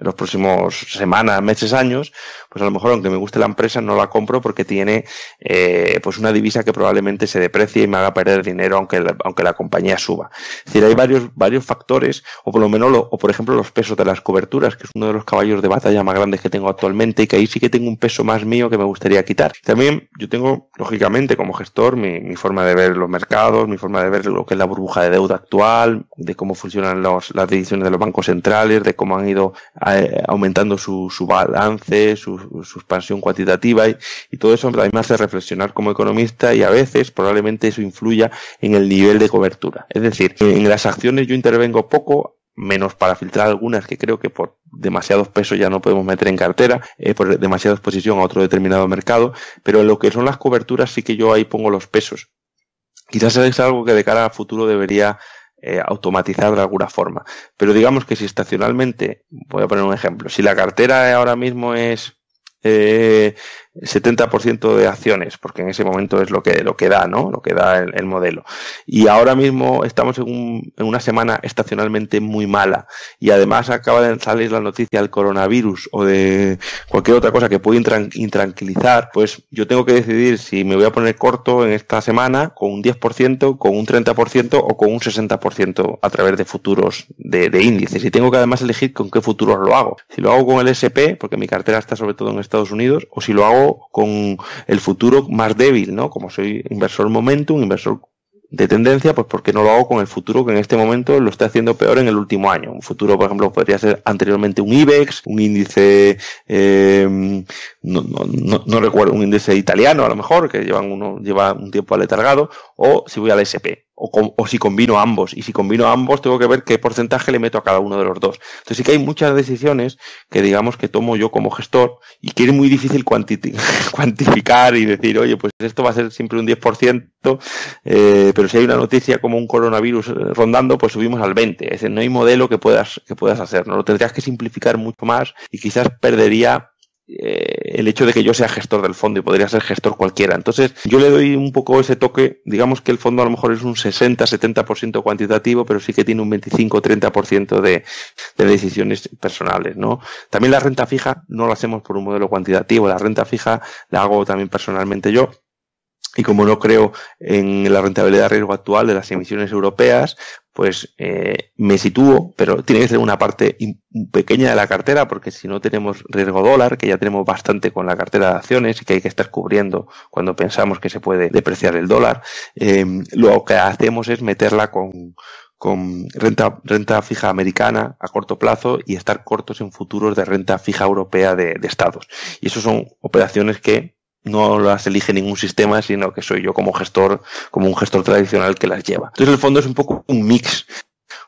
semanas, meses, años, pues a lo mejor aunque me guste la empresa no la compro porque tiene pues una divisa que probablemente se deprecie y me haga perder dinero aunque la compañía suba. Es decir, hay varios factores, o por lo menos, o por ejemplo los pesos de las coberturas, que es uno de los caballos de batalla más grandes que tengo actualmente y que ahí sí que tengo un peso más mío que me gustaría quitar. También yo tengo, lógicamente, como gestor, mi forma de ver los mercados, mi forma de ver lo que es la burbuja de deuda actual, de cómo funcionan las decisiones de los bancos centrales, de cómo han ido aumentando su balance, su expansión cuantitativa y todo eso a mí me hace reflexionar como economista y a veces probablemente eso influya en el nivel de cobertura. Es decir, en las acciones yo intervengo poco, menos para filtrar algunas que creo que por demasiados pesos ya no podemos meter en cartera, por demasiada exposición a otro determinado mercado, pero en lo que son las coberturas sí que yo ahí pongo los pesos. Quizás es algo que de cara al futuro debería automatizar de alguna forma, pero digamos que si estacionalmente, voy a poner un ejemplo, si la cartera ahora mismo es 70% de acciones, porque en ese momento es lo que da, ¿no? Lo que da el modelo. Y ahora mismo estamos en una semana estacionalmente muy mala y además acaba de salir la noticia del coronavirus o de cualquier otra cosa que puede intranquilizar, pues yo tengo que decidir si me voy a poner corto en esta semana con un 10%, con un 30% o con un 60% a través de futuros de índices. Y tengo que además elegir con qué futuros lo hago. Si lo hago con el S&P, porque mi cartera está sobre todo en Estados Unidos, o si lo hago con el futuro más débil, ¿no? Como soy inversor momentum, inversor de tendencia, pues ¿por qué no lo hago con el futuro que en este momento lo está haciendo peor en el último año? Un futuro, por ejemplo, podría ser anteriormente un IBEX, un índice, no recuerdo, un índice italiano a lo mejor, que lleva un tiempo aletargado, o si voy al SP. O si combino ambos. Y si combino ambos, tengo que ver qué porcentaje le meto a cada uno de los dos. Entonces sí que hay muchas decisiones que digamos que tomo yo como gestor y que es muy difícil cuantificar y decir, oye, pues esto va a ser siempre un 10%, pero si hay una noticia como un coronavirus rondando, pues subimos al 20%. Es decir, no hay modelo que puedas hacer, ¿no? Lo tendrías que simplificar mucho más y quizás perdería el hecho de que yo sea gestor del fondo y podría ser gestor cualquiera. Entonces yo le doy un poco ese toque, digamos que el fondo a lo mejor es un 60-70% cuantitativo, pero sí que tiene un 25-30% de decisiones personales, ¿no? También la renta fija no la hacemos por un modelo cuantitativo, la renta fija la hago también personalmente yo. Y como no creo en la rentabilidad de riesgo actual de las emisiones europeas, pues me sitúo, pero tiene que ser una parte pequeña de la cartera, porque si no tenemos riesgo dólar, que ya tenemos bastante con la cartera de acciones y que hay que estar cubriendo cuando pensamos que se puede depreciar el dólar, lo que hacemos es meterla con renta fija americana a corto plazo y estar cortos en futuros de renta fija europea de estados. Y eso son operaciones que no las elige ningún sistema, sino que soy yo como un gestor tradicional que las lleva. Entonces el fondo es un poco un mix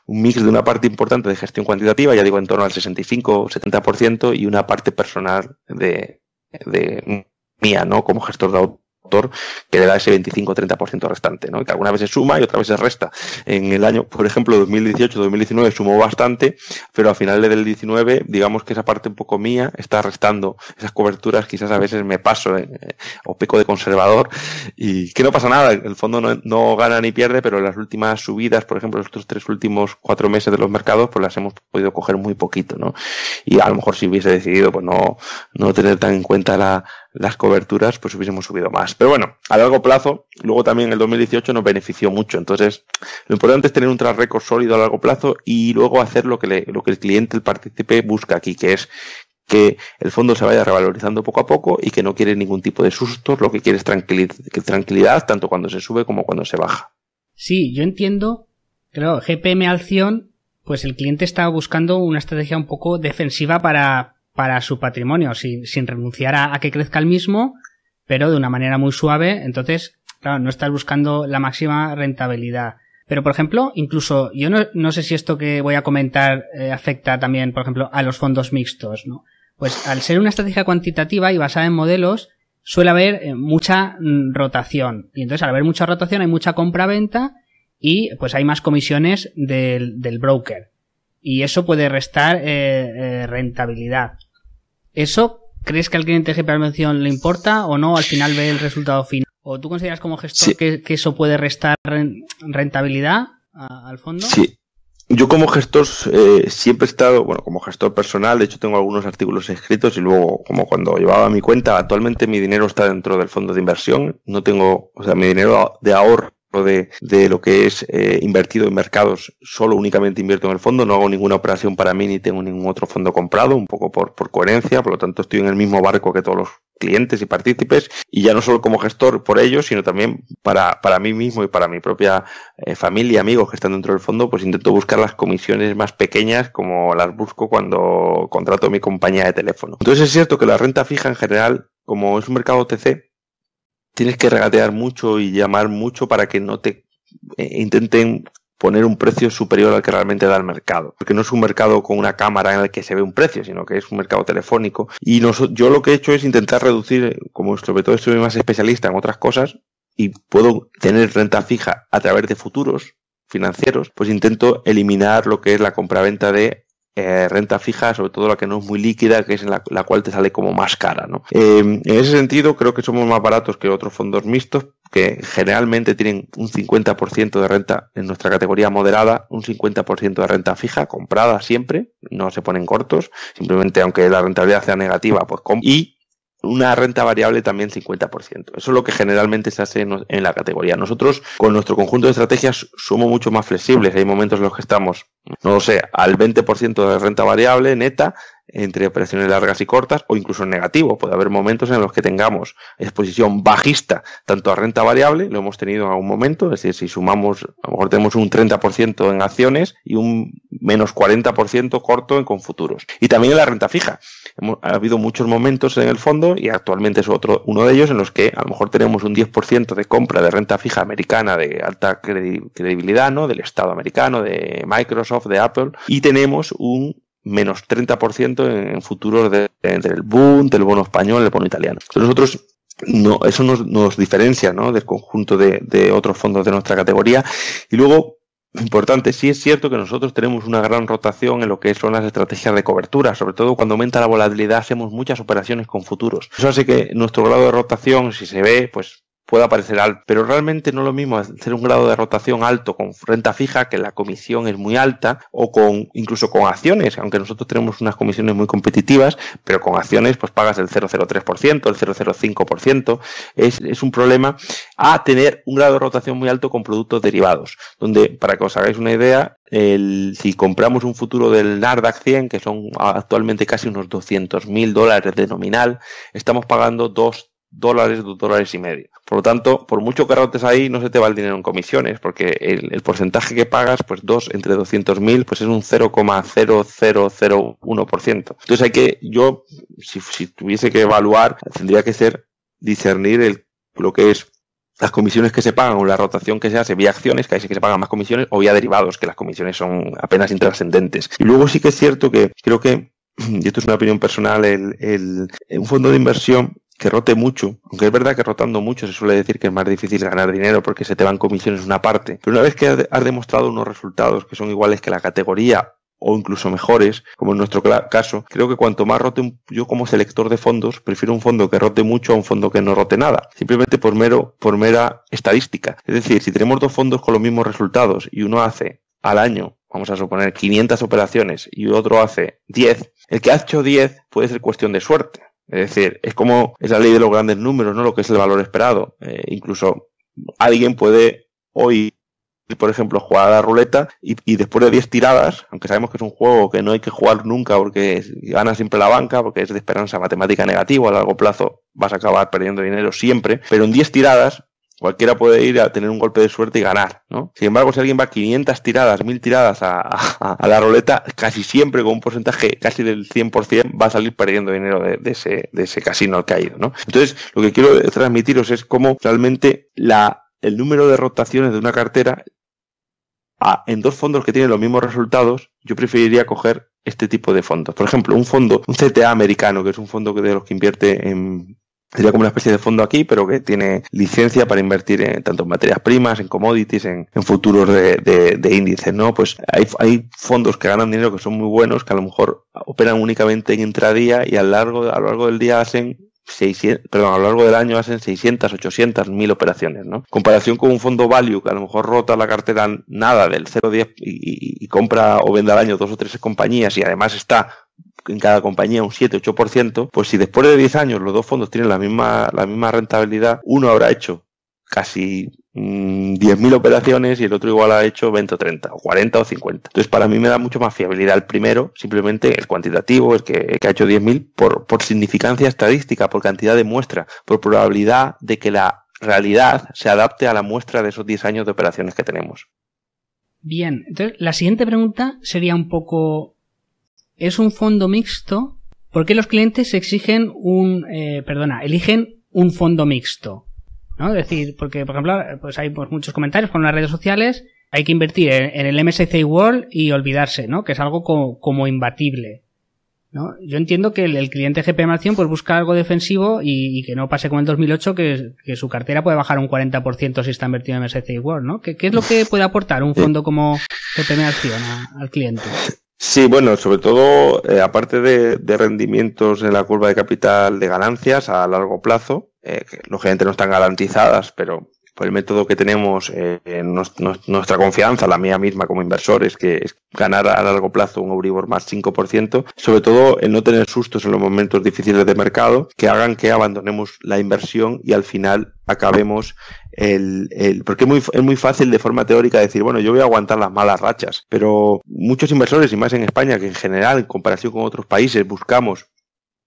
de una parte importante de gestión cuantitativa, ya digo en torno al 65-70%, y una parte personal de mía, ¿no? Como gestor de que le da ese 25-30% restante, ¿no? Que algunas veces suma y otras veces resta. En el año, por ejemplo, 2018-2019 sumó bastante, pero a finales del 19, digamos que esa parte un poco mía está restando esas coberturas, quizás a veces me paso o peco de conservador, y que no pasa nada, el fondo no gana ni pierde, pero las últimas subidas, por ejemplo, estos 3 últimos 4 meses de los mercados, pues las hemos podido coger muy poquito, ¿no? Y a lo mejor si hubiese decidido pues no tener tan en cuenta las coberturas, pues hubiésemos subido más. Pero bueno, a largo plazo, luego también el 2018 nos benefició mucho. Entonces, lo importante es tener un track record sólido a largo plazo y luego hacer lo que el cliente, el partícipe, busca aquí, que es que el fondo se vaya revalorizando poco a poco y que no quiere ningún tipo de sustos, lo que quiere es tranquilidad, tanto cuando se sube como cuando se baja. Sí, yo entiendo, claro, GPM Acción, pues el cliente está buscando una estrategia un poco defensiva para su patrimonio, sin renunciar a que crezca el mismo, pero de una manera muy suave. Entonces, claro, no estás buscando la máxima rentabilidad. Pero, por ejemplo, incluso, yo no sé si esto que voy a comentar afecta también, por ejemplo, a los fondos mixtos, ¿no? Pues al ser una estrategia cuantitativa y basada en modelos, suele haber mucha rotación. Y entonces, al haber mucha rotación, hay mucha compra-venta y pues hay más comisiones del broker. Y eso puede restar rentabilidad. ¿Eso crees que al cliente de GPM Acción le importa o no? Al final ve el resultado final. ¿O tú consideras como gestor que eso puede restar rentabilidad al fondo? Sí. Yo como gestor siempre he estado, bueno, como gestor personal, de hecho tengo algunos artículos escritos y luego, como cuando llevaba mi cuenta, actualmente mi dinero está dentro del fondo de inversión, no tengo, o sea, mi dinero de ahorro de lo que es invertido en mercados, solo únicamente invierto en el fondo, no hago ninguna operación para mí ni tengo ningún otro fondo comprado, un poco por coherencia, por lo tanto estoy en el mismo barco que todos los clientes y partícipes, y ya no solo como gestor por ellos, sino también para mí mismo y para mi propia familia, amigos que están dentro del fondo, pues intento buscar las comisiones más pequeñas como las busco cuando contrato mi compañía de teléfono. Entonces es cierto que la renta fija en general, como es un mercado OTC, tienes que regatear mucho y llamar mucho para que no te intenten poner un precio superior al que realmente da el mercado. Porque no es un mercado con una cámara en el que se ve un precio, sino que es un mercado telefónico. Y yo lo que he hecho es intentar reducir, como sobre todo estoy más especialista en otras cosas, y puedo tener renta fija a través de futuros financieros, pues intento eliminar lo que es la compraventa de renta fija, sobre todo la que no es muy líquida, que es la cual te sale como más cara, ¿no? En ese sentido creo que somos más baratos que otros fondos mixtos que generalmente tienen un 50% de renta en nuestra categoría moderada, un 50% de renta fija comprada siempre, no se ponen cortos, simplemente aunque la rentabilidad sea negativa, pues y una renta variable también 50%. Eso es lo que generalmente se hace en la categoría. Nosotros, con nuestro conjunto de estrategias, somos mucho más flexibles. Hay momentos en los que estamos, no lo sé, al 20% de renta variable neta, entre operaciones largas y cortas, o incluso en negativo. Puede haber momentos en los que tengamos exposición bajista, tanto a renta variable, lo hemos tenido en algún momento, es decir, si sumamos, a lo mejor tenemos un 30% en acciones y un menos 40% corto con futuros. Y también en la renta fija. Ha habido muchos momentos en el fondo, y actualmente es uno de ellos, en los que a lo mejor tenemos un 10% de compra de renta fija americana de alta credibilidad, ¿no? Del Estado americano, de Microsoft, de Apple, y tenemos un menos 30% en futuros del Bund, del bono español, del bono italiano. Entonces nosotros, eso nos diferencia, ¿no? Del conjunto de otros fondos de nuestra categoría. Y luego, importante, sí es cierto que nosotros tenemos una gran rotación en lo que son las estrategias de cobertura, sobre todo cuando aumenta la volatilidad hacemos muchas operaciones con futuros. Eso hace que nuestro grado de rotación, si se ve, pues pueda parecer alto, pero realmente no es lo mismo hacer un grado de rotación alto con renta fija, que la comisión es muy alta, o incluso con acciones, aunque nosotros tenemos unas comisiones muy competitivas, pero con acciones pues pagas el 0,03%, el 0,05%, es un problema, a tener un grado de rotación muy alto con productos derivados, donde, para que os hagáis una idea, si compramos un futuro del Nasdaq 100, que son actualmente casi unos $200.000 de nominal, estamos pagando $2 y medio. Por lo tanto, por mucho que rotes ahí, no se te va el dinero en comisiones, porque el porcentaje que pagas, pues entre 200.000, pues es un 0,0001%. Entonces si tuviese que evaluar, tendría que discernir lo que es las comisiones que se pagan o la rotación que se hace vía acciones, que ahí sí que se pagan más comisiones, o vía derivados, que las comisiones son apenas intrascendentes. Y luego sí que es cierto que creo que, y esto es una opinión personal, un fondo de inversión que rote mucho, aunque es verdad que rotando mucho se suele decir que es más difícil ganar dinero porque se te van comisiones una parte, pero una vez que has demostrado unos resultados que son iguales que la categoría o incluso mejores, como en nuestro caso, creo que cuanto más rote, yo como selector de fondos, prefiero un fondo que rote mucho a un fondo que no rote nada, simplemente por mera estadística. Es decir, si tenemos dos fondos con los mismos resultados y uno hace al año, vamos a suponer 500 operaciones y otro hace 10, el que ha hecho 10 puede ser cuestión de suerte. Es decir, es como es la ley de los grandes números, ¿no? Lo que es el valor esperado. Incluso alguien puede hoy, por ejemplo, jugar a la ruleta y después de 10 tiradas, aunque sabemos que es un juego que no hay que jugar nunca porque gana siempre la banca, porque es de esperanza matemática negativa, a largo plazo vas a acabar perdiendo dinero siempre, pero en 10 tiradas cualquiera puede ir a tener un golpe de suerte y ganar, ¿no? Sin embargo, si alguien va 500 tiradas, 1000 tiradas a la ruleta, casi siempre con un porcentaje casi del 100% va a salir perdiendo dinero de ese casino al que ha ido, ¿no? Entonces, lo que quiero transmitiros es cómo realmente el número de rotaciones de una cartera en dos fondos que tienen los mismos resultados, yo preferiría coger este tipo de fondos. Por ejemplo, un CTA americano, que es un fondo de los que invierte sería como una especie de fondo aquí, pero que tiene licencia para invertir tanto en materias primas, en commodities, en futuros de índices, ¿no? Pues hay fondos que ganan dinero que son muy buenos, que a lo mejor operan únicamente en intradía y a lo largo del día hacen a lo largo del año hacen 600, 800, 1000 operaciones, ¿no? Comparación con un fondo value que a lo mejor rota la cartera nada del 0,10 y compra o vende al año 2 o 3 compañías y además está en cada compañía un 7-8%, pues si después de 10 años los dos fondos tienen la misma rentabilidad, uno habrá hecho casi 10.000 operaciones y el otro igual ha hecho 20 o 30, o 40 o 50. Entonces, para mí me da mucho más fiabilidad el primero, simplemente el cuantitativo, el que ha hecho 10.000, por significancia estadística, por cantidad de muestra, por probabilidad de que la realidad se adapte a la muestra de esos 10 años de operaciones que tenemos. Bien, entonces la siguiente pregunta sería un poco, ¿es un fondo mixto? ¿Por qué los clientes exigen eligen un fondo mixto? ¿No? Es decir, porque, por ejemplo, pues hay muchos comentarios con las redes sociales, hay que invertir en el MSCI World y olvidarse, ¿no? Que es algo como imbatible, ¿no? Yo entiendo que el cliente GPM Acción pues busca algo defensivo y que no pase como en 2008 que su cartera puede bajar un 40% si está invertido en MSCI World, ¿no? ¿Qué es lo que puede aportar un fondo como GPM Acción al cliente? Sí, bueno, sobre todo, aparte de rendimientos en la curva de capital de ganancias a largo plazo, que lógicamente no están garantizadas, pero por el método que tenemos, nuestra confianza, la mía misma como inversor, es que es ganar a largo plazo un Euribor más 5%, sobre todo el no tener sustos en los momentos difíciles de mercado que hagan que abandonemos la inversión y al final acabemos porque es muy fácil de forma teórica decir, bueno, yo voy a aguantar las malas rachas, pero muchos inversores, y más en España, que en general, en comparación con otros países, buscamos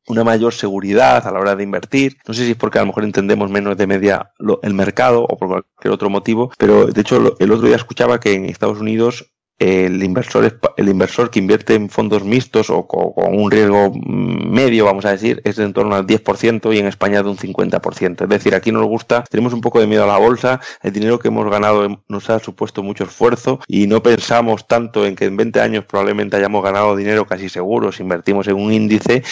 una mayor seguridad a la hora de invertir. No sé si es porque a lo mejor entendemos menos de media el mercado o por cualquier otro motivo, pero de hecho el otro día escuchaba que en Estados Unidos el inversor que invierte en fondos mixtos o con un riesgo medio, vamos a decir, es de en torno al 10% y en España de un 50%. Es decir, aquí nos gusta, tenemos un poco de miedo a la bolsa, el dinero que hemos ganado nos ha supuesto mucho esfuerzo y no pensamos tanto en que en 20 años probablemente hayamos ganado dinero casi seguro si invertimos en un índice,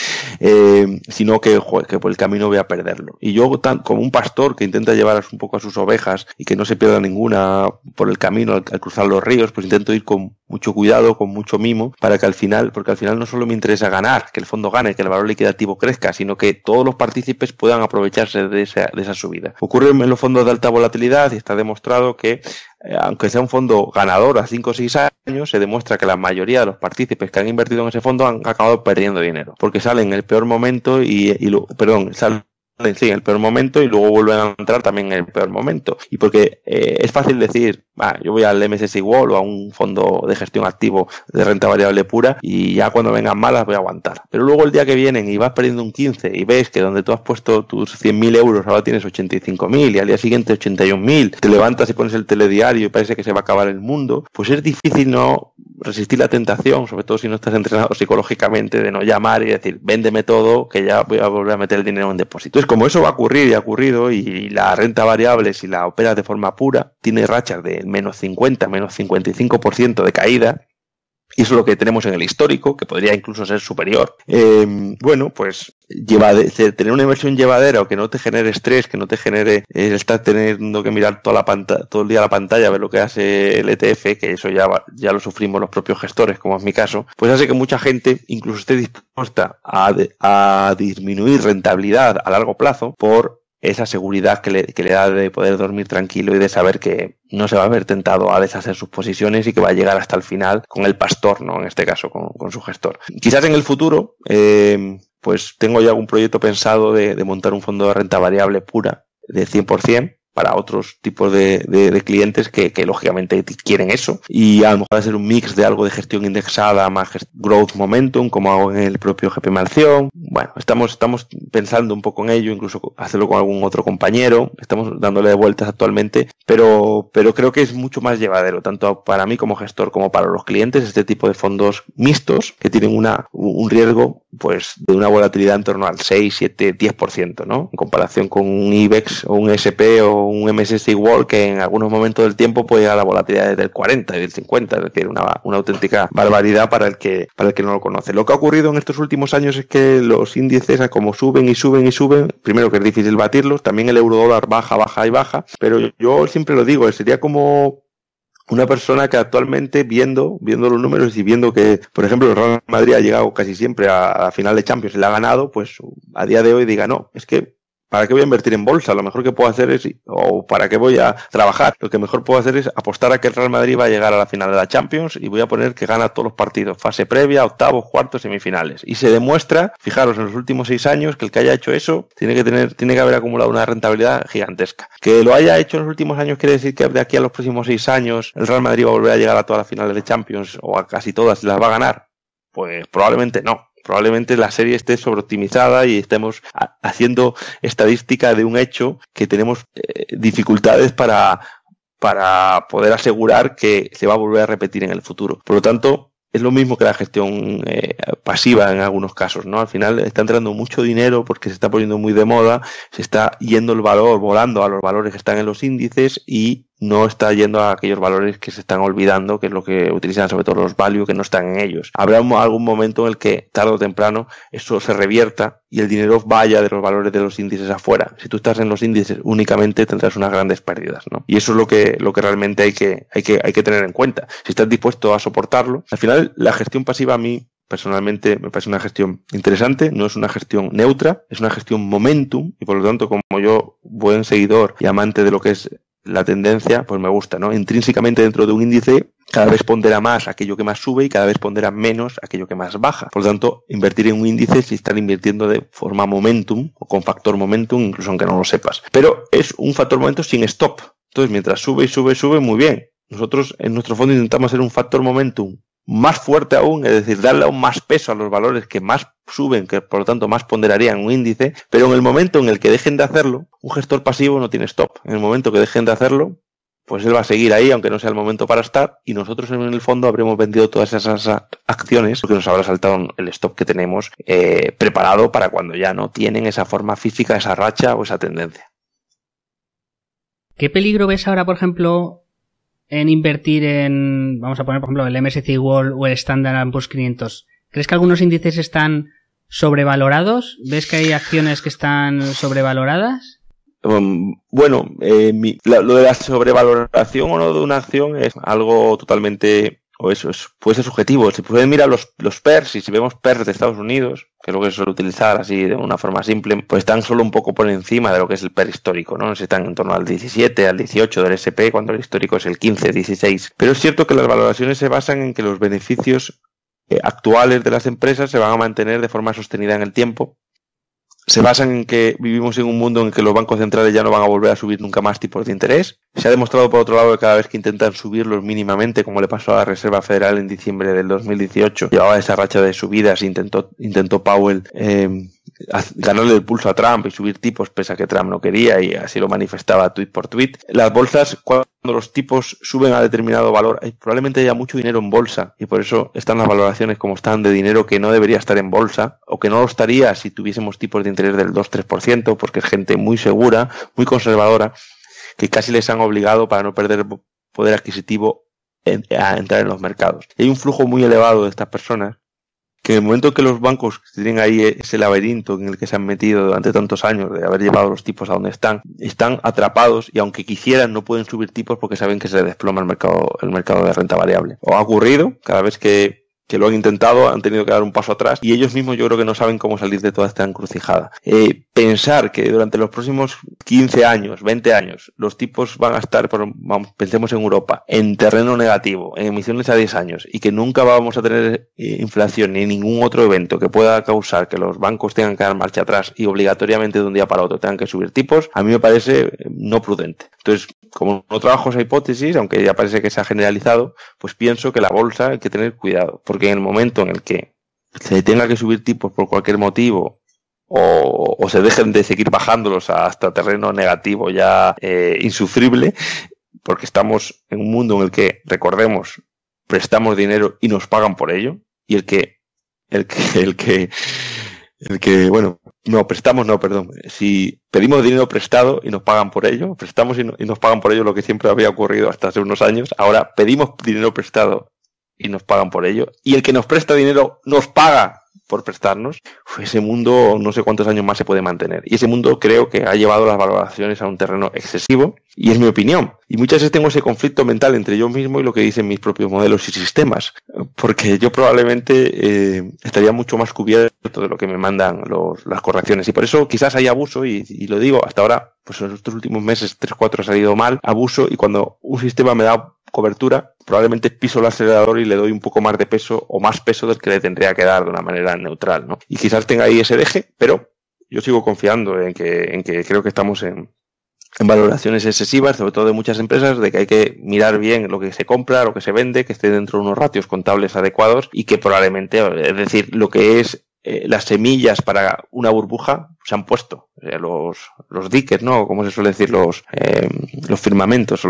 sino que por el camino voy a perderlo. Y yo, como un pastor que intenta llevar un poco a sus ovejas y que no se pierda ninguna por el camino al cruzar los ríos, pues intento ir con mucho cuidado, con mucho mimo, porque al final no solo me interesa ganar, que el fondo gane, que el valor liquidativo crezca, sino que todos los partícipes puedan aprovecharse de esa subida. Ocurre en los fondos de alta volatilidad y está demostrado que, aunque sea un fondo ganador a 5 o 6 años, se demuestra que la mayoría de los partícipes que han invertido en ese fondo han acabado perdiendo dinero, porque salen en el peor momento salen en el peor momento y luego vuelven a entrar también en el peor momento. Y porque es fácil decir, yo voy al MSCI World o a un fondo de gestión activo de renta variable pura y ya cuando vengan malas voy a aguantar. Pero luego el día que vienen y vas perdiendo un 15 y ves que donde tú has puesto tus 100.000 euros ahora tienes 85.000 y al día siguiente 81.000, te levantas y pones el telediario y parece que se va a acabar el mundo, pues es difícil no resistir la tentación, sobre todo si no estás entrenado psicológicamente, de no llamar y decir, véndeme todo, que ya voy a volver a meter el dinero en depósito. Entonces, como eso va a ocurrir y ha ocurrido, y la renta variable, si la operas de forma pura, tiene rachas de menos 50, menos 55% de caída, y eso es lo que tenemos en el histórico, que podría incluso ser superior. Bueno, pues tener una inversión llevadera o que no te genere estrés, que no te genere estar teniendo que mirar todo el día la pantalla, ver lo que hace el ETF, que eso ya lo sufrimos los propios gestores, como es mi caso, pues hace que mucha gente incluso esté dispuesta a disminuir rentabilidad a largo plazo por esa seguridad que le da de poder dormir tranquilo y de saber que no se va a ver tentado a deshacer sus posiciones y que va a llegar hasta el final con el pastor, ¿no? En este caso, con su gestor. Quizás en el futuro, pues tengo ya algún proyecto pensado de montar un fondo de renta variable pura de 100%, para otros tipos de clientes que lógicamente quieren eso, y a lo mejor hacer un mix de algo de gestión indexada más growth momentum, como hago en el propio GP Acción. Bueno, estamos pensando un poco en ello, incluso hacerlo con algún otro compañero, estamos dándole vueltas actualmente, pero creo que es mucho más llevadero, tanto para mí como gestor como para los clientes, este tipo de fondos mixtos que tienen un riesgo pues de una volatilidad en torno al 6, 7, 10%, ¿no? En comparación con un IBEX o un SP o un MSCI World, que en algunos momentos del tiempo puede llegar a la volatilidad del 40 y del 50, es decir, una auténtica barbaridad para el que no lo conoce. Lo que ha ocurrido en estos últimos años es que los índices, como suben y suben y suben, primero que es difícil batirlos, también el euro-dólar baja y baja, pero yo siempre lo digo, sería como una persona que actualmente viendo los números y viendo que, por ejemplo, el Real Madrid ha llegado casi siempre a la final de Champions y la ha ganado, pues a día de hoy diga, no, es que ¿para qué voy a invertir en bolsa? Lo mejor que puedo hacer es, o ¿para qué voy a trabajar? Lo que mejor puedo hacer es apostar a que el Real Madrid va a llegar a la final de la Champions y voy a poner que gana todos los partidos, fase previa, octavos, cuartos, semifinales. Y se demuestra, fijaros, en los últimos 6 años, que el que haya hecho eso tiene que haber acumulado una rentabilidad gigantesca. Que lo haya hecho en los últimos años quiere decir que de aquí a los próximos 6 años el Real Madrid va a volver a llegar a todas las finales de Champions o a casi todas y las va a ganar. Pues probablemente no. Probablemente la serie esté sobreoptimizada y estemos haciendo estadística de un hecho que tenemos dificultades para poder asegurar que se va a volver a repetir en el futuro. Por lo tanto, es lo mismo que la gestión pasiva en algunos casos, ¿no? Al final está entrando mucho dinero porque se está poniendo muy de moda, se está yendo el valor, volando a los valores que están en los índices y no está yendo a aquellos valores que se están olvidando, que es lo que utilizan sobre todo los value, que no están en ellos. Habrá algún momento en el que tarde o temprano eso se revierta y el dinero vaya de los valores de los índices afuera. Si tú estás en los índices únicamente tendrás unas grandes pérdidas, ¿no? Y eso es lo que realmente hay que tener en cuenta. Si estás dispuesto a soportarlo, al final la gestión pasiva a mí personalmente me parece una gestión interesante, no es una gestión neutra, es una gestión momentum y por lo tanto como yo, buen seguidor y amante de lo que es la tendencia, pues me gusta, ¿no? Intrínsecamente dentro de un índice cada vez pondera más aquello que más sube y cada vez pondera menos aquello que más baja. Por lo tanto, invertir en un índice si están invirtiendo de forma momentum o con factor momentum, incluso aunque no lo sepas. Pero es un factor momentum sin stop. Entonces, mientras sube y sube, muy bien. Nosotros en nuestro fondo intentamos hacer un factor momentum más fuerte aún, es decir, darle aún más peso a los valores que más suben, que por lo tanto más ponderarían un índice, pero en el momento en el que dejen de hacerlo, un gestor pasivo no tiene stop. En el momento que dejen de hacerlo, pues él va a seguir ahí, aunque no sea el momento para estar, y nosotros en el fondo habremos vendido todas esas acciones, porque nos habrá saltado el stop que tenemos preparado para cuando ya no tienen esa forma física, esa racha o esa tendencia. ¿Qué peligro ves ahora, por ejemplo, en invertir en, vamos a poner por ejemplo el MSCI World o el Standard & Poor's 500? ¿Crees que algunos índices están sobrevalorados? ¿Ves que hay acciones que están sobrevaloradas? Bueno, lo de la sobrevaloración o no de una acción es algo totalmente, o eso puede ser subjetivo. Se pueden mirar los PERs y si vemos PERs de Estados Unidos, que es lo que se suele utilizar así de una forma simple, pues están solo un poco por encima de lo que es el PER histórico, ¿no? Están en torno al 17, al 18 del SP, cuando el histórico es el 15, 16. Pero es cierto que las valoraciones se basan en que los beneficios actuales de las empresas se van a mantener de forma sostenida en el tiempo. Se basan en que vivimos en un mundo en que los bancos centrales ya no van a volver a subir nunca más tipos de interés. Se ha demostrado, por otro lado, que cada vez que intentan subirlos mínimamente, como le pasó a la Reserva Federal en diciembre del 2018, llevaba esa racha de subidas, intentó Powell ganarle el pulso a Trump y subir tipos pese a que Trump no quería, y así lo manifestaba tuit por tuit. Las bolsas, cuando los tipos suben a determinado valor, probablemente haya mucho dinero en bolsa y por eso están las valoraciones como están, de dinero que no debería estar en bolsa o que no lo estaría si tuviésemos tipos de interés del 2-3%, porque es gente muy segura, muy conservadora, que casi les han obligado, para no perder poder adquisitivo, a entrar en los mercados. Hay un flujo muy elevado de estas personas que en el momento que los bancos tienen ahí ese laberinto en el que se han metido durante tantos años de haber llevado los tipos a donde están atrapados y aunque quisieran no pueden subir tipos porque saben que se desploma el mercado de renta variable. O ha ocurrido cada vez que lo han intentado, han tenido que dar un paso atrás y ellos mismos yo creo que no saben cómo salir de toda esta encrucijada. Pensar que durante los próximos 15 años, 20 años, los tipos van a estar, pensemos en Europa, en terreno negativo, en emisiones a 10 años y que nunca vamos a tener inflación ni ningún otro evento que pueda causar que los bancos tengan que dar marcha atrás y obligatoriamente de un día para otro tengan que subir tipos, a mí me parece no prudente. Entonces, como no trabajo esa hipótesis, aunque ya parece que se ha generalizado, pues pienso que la bolsa hay que tener cuidado, porque en el momento en el que se tenga que subir tipos por cualquier motivo o se dejen de seguir bajándolos hasta terreno negativo ya insufrible, porque estamos en un mundo en el que, recordemos, prestamos dinero y nos pagan por ello, y si pedimos dinero prestado y nos pagan por ello, prestamos y nos pagan por ello, lo que siempre había ocurrido hasta hace unos años, ahora pedimos dinero prestado y nos pagan por ello, y el que nos presta dinero nos paga por prestarnos, ese mundo no sé cuántos años más se puede mantener. Y ese mundo creo que ha llevado las valoraciones a un terreno excesivo, y es mi opinión. Y muchas veces tengo ese conflicto mental entre yo mismo y lo que dicen mis propios modelos y sistemas, porque yo probablemente estaría mucho más cubierto de lo que me mandan las correcciones. Y por eso quizás hay abuso, y lo digo, hasta ahora, pues en estos últimos meses, 3-4 ha salido mal, abuso, y cuando un sistema me da cobertura, probablemente piso el acelerador y le doy un poco más de peso o más peso del que le tendría que dar de una manera neutral, ¿no? Y quizás tenga ahí ese deje, pero yo sigo confiando en que creo que estamos en valoraciones excesivas, sobre todo de muchas empresas, de que hay que mirar bien lo que se compra, lo que se vende, que esté dentro de unos ratios contables adecuados y que probablemente, es decir, lo que es las semillas para una burbuja se han puesto, los diques, ¿no? Como se suele decir, los firmamentos,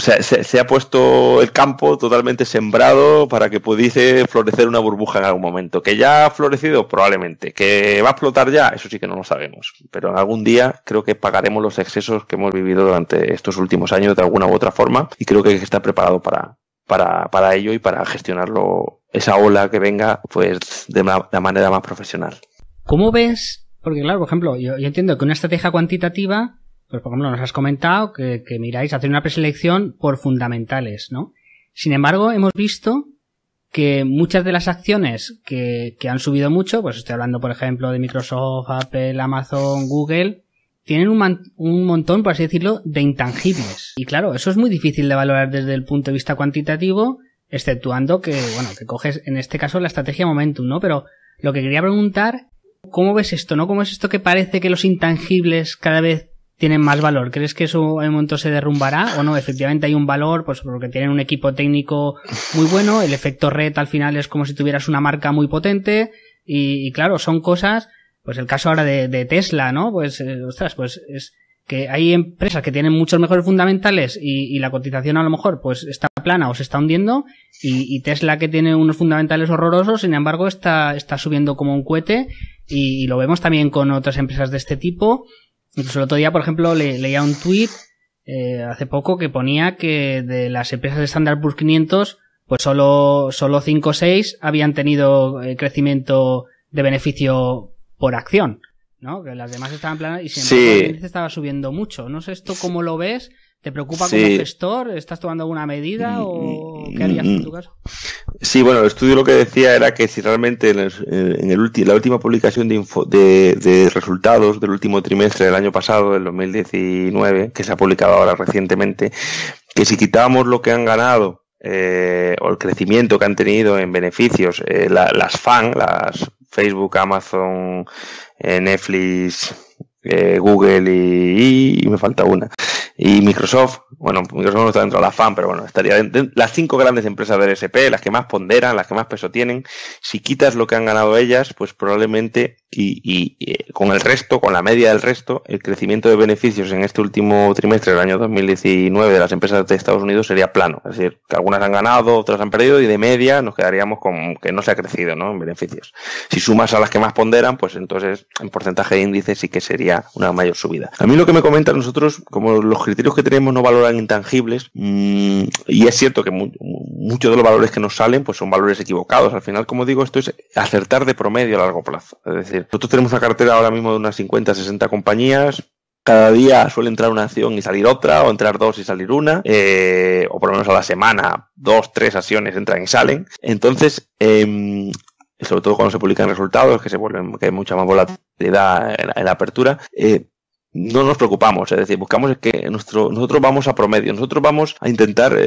se ha puesto el campo totalmente sembrado para que pudiese florecer una burbuja en algún momento. ¿Que ya ha florecido? Probablemente. ¿Que va a explotar ya? Eso sí que no lo sabemos. Pero en algún día creo que pagaremos los excesos que hemos vivido durante estos últimos años de alguna u otra forma, y creo que hay que estar preparado para ello y para gestionarlo, esa ola que venga, pues de manera más profesional. ¿Cómo ves? Porque claro, por ejemplo, yo entiendo que una estrategia cuantitativa, pues por ejemplo nos has comentado que miráis hacer una preselección por fundamentales, ¿no? Sin embargo, hemos visto que muchas de las acciones que han subido mucho, pues estoy hablando por ejemplo de Microsoft, Apple, Amazon, Google, tienen un montón, por así decirlo, de intangibles. Y claro, eso es muy difícil de valorar desde el punto de vista cuantitativo, exceptuando que coges en este caso la estrategia Momentum, ¿no? Pero lo que quería preguntar, ¿cómo ves esto, no? ¿Cómo es esto que parece que los intangibles cada vez tienen más valor? ¿Crees que eso en un momento se derrumbará o no? Efectivamente hay un valor, pues porque tienen un equipo técnico muy bueno, el efecto red al final es como si tuvieras una marca muy potente y claro, son cosas, pues el caso ahora de Tesla, ¿no? Pues, pues es que hay empresas que tienen muchos mejores fundamentales y la cotización a lo mejor pues está plana o se está hundiendo y Tesla, que tiene unos fundamentales horrorosos, sin embargo está subiendo como un cohete y lo vemos también con otras empresas de este tipo. Incluso el otro día, por ejemplo, leía un tuit hace poco que ponía que de las empresas de Standard & Poor's 500 pues solo 5 o 6 habían tenido crecimiento de beneficio por acción, ¿no? Que las demás estaban planas y sin embargo el índice estaba subiendo mucho. No sé esto cómo lo ves, ¿te preocupa como gestor? ¿Estás tomando alguna medida o qué harías en tu caso? Sí, bueno, el estudio lo que decía era que si realmente en la última publicación de resultados del último trimestre del año pasado, del 2019, que se ha publicado ahora recientemente, que si quitábamos lo que han ganado o el crecimiento que han tenido en beneficios, las FAN, las Facebook, Amazon, Netflix, Google y me falta una, y Microsoft. Bueno, Microsoft no está dentro de la FAN, pero bueno, estaría dentro. Las 5 grandes empresas del S&P, las que más ponderan, las que más peso tienen, si quitas lo que han ganado ellas, pues probablemente y con el resto, con la media del resto, el crecimiento de beneficios en este último trimestre del año 2019 de las empresas de Estados Unidos sería plano. Es decir, que algunas han ganado, otras han perdido y de media nos quedaríamos con que no se ha crecido, ¿no? En beneficios. Si sumas a las que más ponderan, pues entonces en porcentaje de índice sí que sería una mayor subida. A mí lo que me comentan nosotros, como los criterios que tenemos no valoran valoran intangibles, y es cierto que muchos de los valores que nos salen pues son valores equivocados. Al final, como digo, esto es acertar de promedio a largo plazo. Es decir, nosotros tenemos una cartera ahora mismo de unas 50, 60 compañías. Cada día suele entrar una acción y salir otra, o entrar dos y salir una, o por lo menos a la semana 2, 3 acciones entran y salen. Entonces, sobre todo cuando se publican resultados, que hay mucha más volatilidad en la apertura, no nos preocupamos, es decir, buscamos que nosotros vamos a promedio, nosotros vamos a intentar,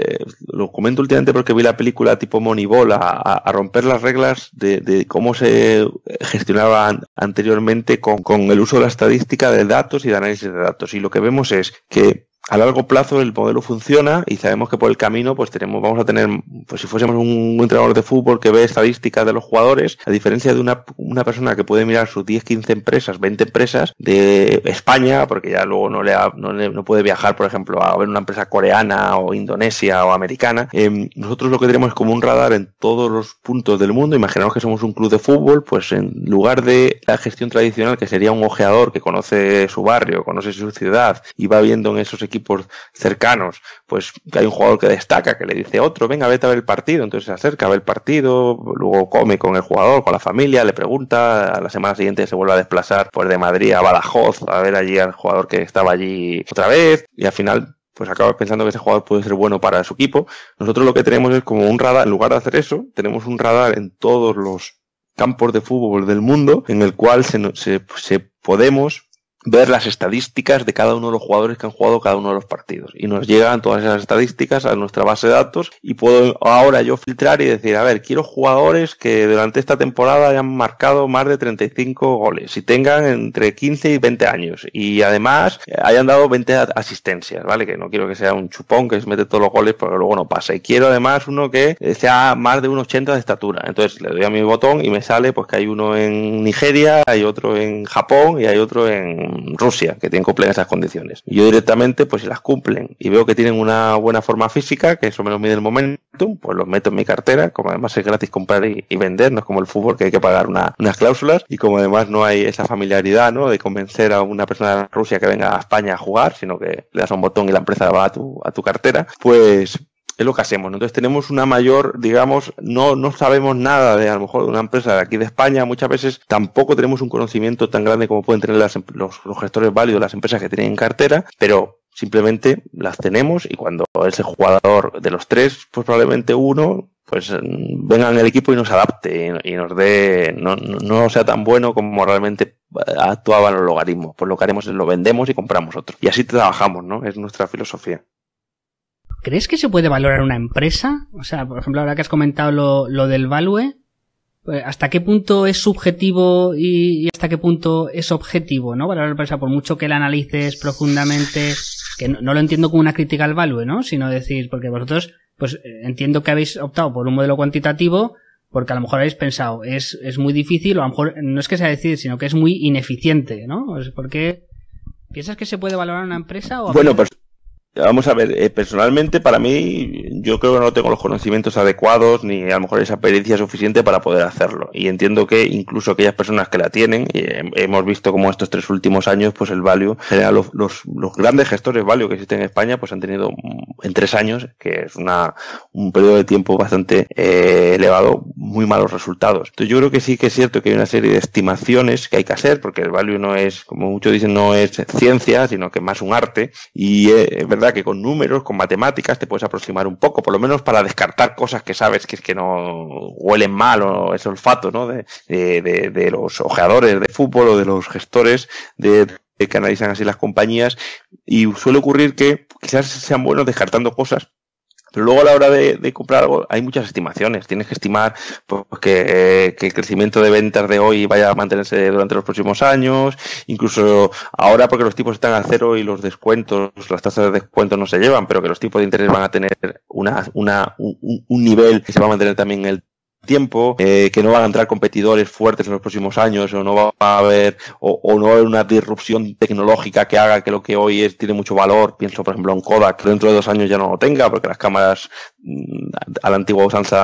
lo comento últimamente porque vi la película tipo Moneyball, a romper las reglas de cómo se gestionaba anteriormente con el uso de la estadística de datos y de análisis de datos. Y lo que vemos es que a largo plazo el modelo funciona y sabemos que por el camino pues vamos a tener, pues si fuésemos un entrenador de fútbol que ve estadísticas de los jugadores, a diferencia de una persona que puede mirar sus 10, 15 empresas, 20 empresas de España, porque ya luego no puede viajar, por ejemplo, a ver una empresa coreana o indonesia o americana, nosotros lo que tenemos es como un radar en todos los puntos del mundo. Imaginamos que somos un club de fútbol, pues en lugar de la gestión tradicional, que sería un ojeador que conoce su barrio, conoce su ciudad y va viendo en esos equipos cercanos, pues hay un jugador que destaca, que le dice a otro, venga, vete a ver el partido, entonces se acerca a ver el partido, luego come con el jugador, con la familia, le pregunta, a la semana siguiente se vuelve a desplazar pues de Madrid a Badajoz a ver allí al jugador que estaba allí otra vez, y al final pues acaba pensando que ese jugador puede ser bueno para su equipo. Nosotros lo que tenemos es como un radar, en lugar de hacer eso, tenemos un radar en todos los campos de fútbol del mundo, en el cual se podemos ver las estadísticas de cada uno de los jugadores que han jugado cada uno de los partidos, y nos llegan todas esas estadísticas a nuestra base de datos, y puedo ahora yo filtrar y decir, a ver, quiero jugadores que durante esta temporada hayan marcado más de 35 goles y tengan entre 15 y 20 años y además hayan dado 20 asistencias, ¿vale? Que no quiero que sea un chupón que se mete todos los goles porque luego no pasa, y quiero además uno que sea más de 1,80 de estatura. Entonces le doy a mi botón y me sale pues que hay uno en Nigeria, hay otro en Japón y hay otro en Rusia, que cumplen esas condiciones. Y yo directamente, pues si las cumplen y veo que tienen una buena forma física, que eso me lo mide el momentum, pues los meto en mi cartera. Como además es gratis comprar y vender, no es como el fútbol que hay que pagar unas cláusulas, y como además no hay esa familiaridad, ¿no?, de convencer a una persona de Rusia que venga a España a jugar, sino que le das un botón y la empresa va a tu cartera, pues es lo que hacemos. Entonces tenemos una mayor, digamos, no sabemos nada de a lo mejor de una empresa de aquí de España, muchas veces tampoco tenemos un conocimiento tan grande como pueden tener los gestores válidos, las empresas que tienen en cartera, pero simplemente las tenemos, y cuando ese jugador de los tres, pues probablemente uno pues venga en el equipo y nos adapte y nos dé, no sea tan bueno como realmente actuaban los logaritmos. Pues lo que haremos es lo vendemos y compramos otro. Y así trabajamos, ¿no? Es nuestra filosofía. ¿Crees que se puede valorar una empresa? O sea, por ejemplo, ahora que has comentado lo del value, ¿hasta qué punto es subjetivo y hasta qué punto es objetivo, ¿no? Valorar la empresa, por mucho que la analices profundamente, que no lo entiendo como una crítica al value, ¿no? Sino decir, porque vosotros, pues entiendo que habéis optado por un modelo cuantitativo porque a lo mejor habéis pensado, es muy difícil, o a lo mejor no es que sea difícil, sino que es muy ineficiente, ¿no? ¿Por qué piensas que se puede valorar una empresa? O bueno, pues vamos a ver, personalmente para mí yo creo que no tengo los conocimientos adecuados ni a lo mejor esa pericia suficiente para poder hacerlo, y entiendo que incluso aquellas personas que la tienen, y hemos visto como estos 3 últimos años pues el value, en general los grandes gestores value que existen en España pues han tenido en 3 años, que es un periodo de tiempo bastante elevado, muy malos resultados. Entonces yo creo que sí que es cierto que hay una serie de estimaciones que hay que hacer, porque el value no es, como muchos dicen, no es ciencia, sino que más un arte, y es verdad que con números, con matemáticas te puedes aproximar un poco, por lo menos para descartar cosas que sabes que es que no huelen mal, o ese olfato, ¿no?, de los ojeadores de fútbol o de los gestores que analizan así las compañías, y suele ocurrir que quizás sean buenos descartando cosas, pero luego a la hora de comprar algo hay muchas estimaciones. Tienes que estimar pues, que el crecimiento de ventas de hoy vaya a mantenerse durante los próximos años, incluso ahora porque los tipos están a cero y los descuentos, las tasas de descuento no se llevan, pero que los tipos de interés van a tener un nivel que se va a mantener también en el tiempo, que no van a entrar competidores fuertes en los próximos años, o no va a haber o no va a haber una disrupción tecnológica que haga que lo que hoy tiene mucho valor, pienso por ejemplo en Kodak, que dentro de 2 años ya no lo tenga, porque las cámaras a la antigua usanza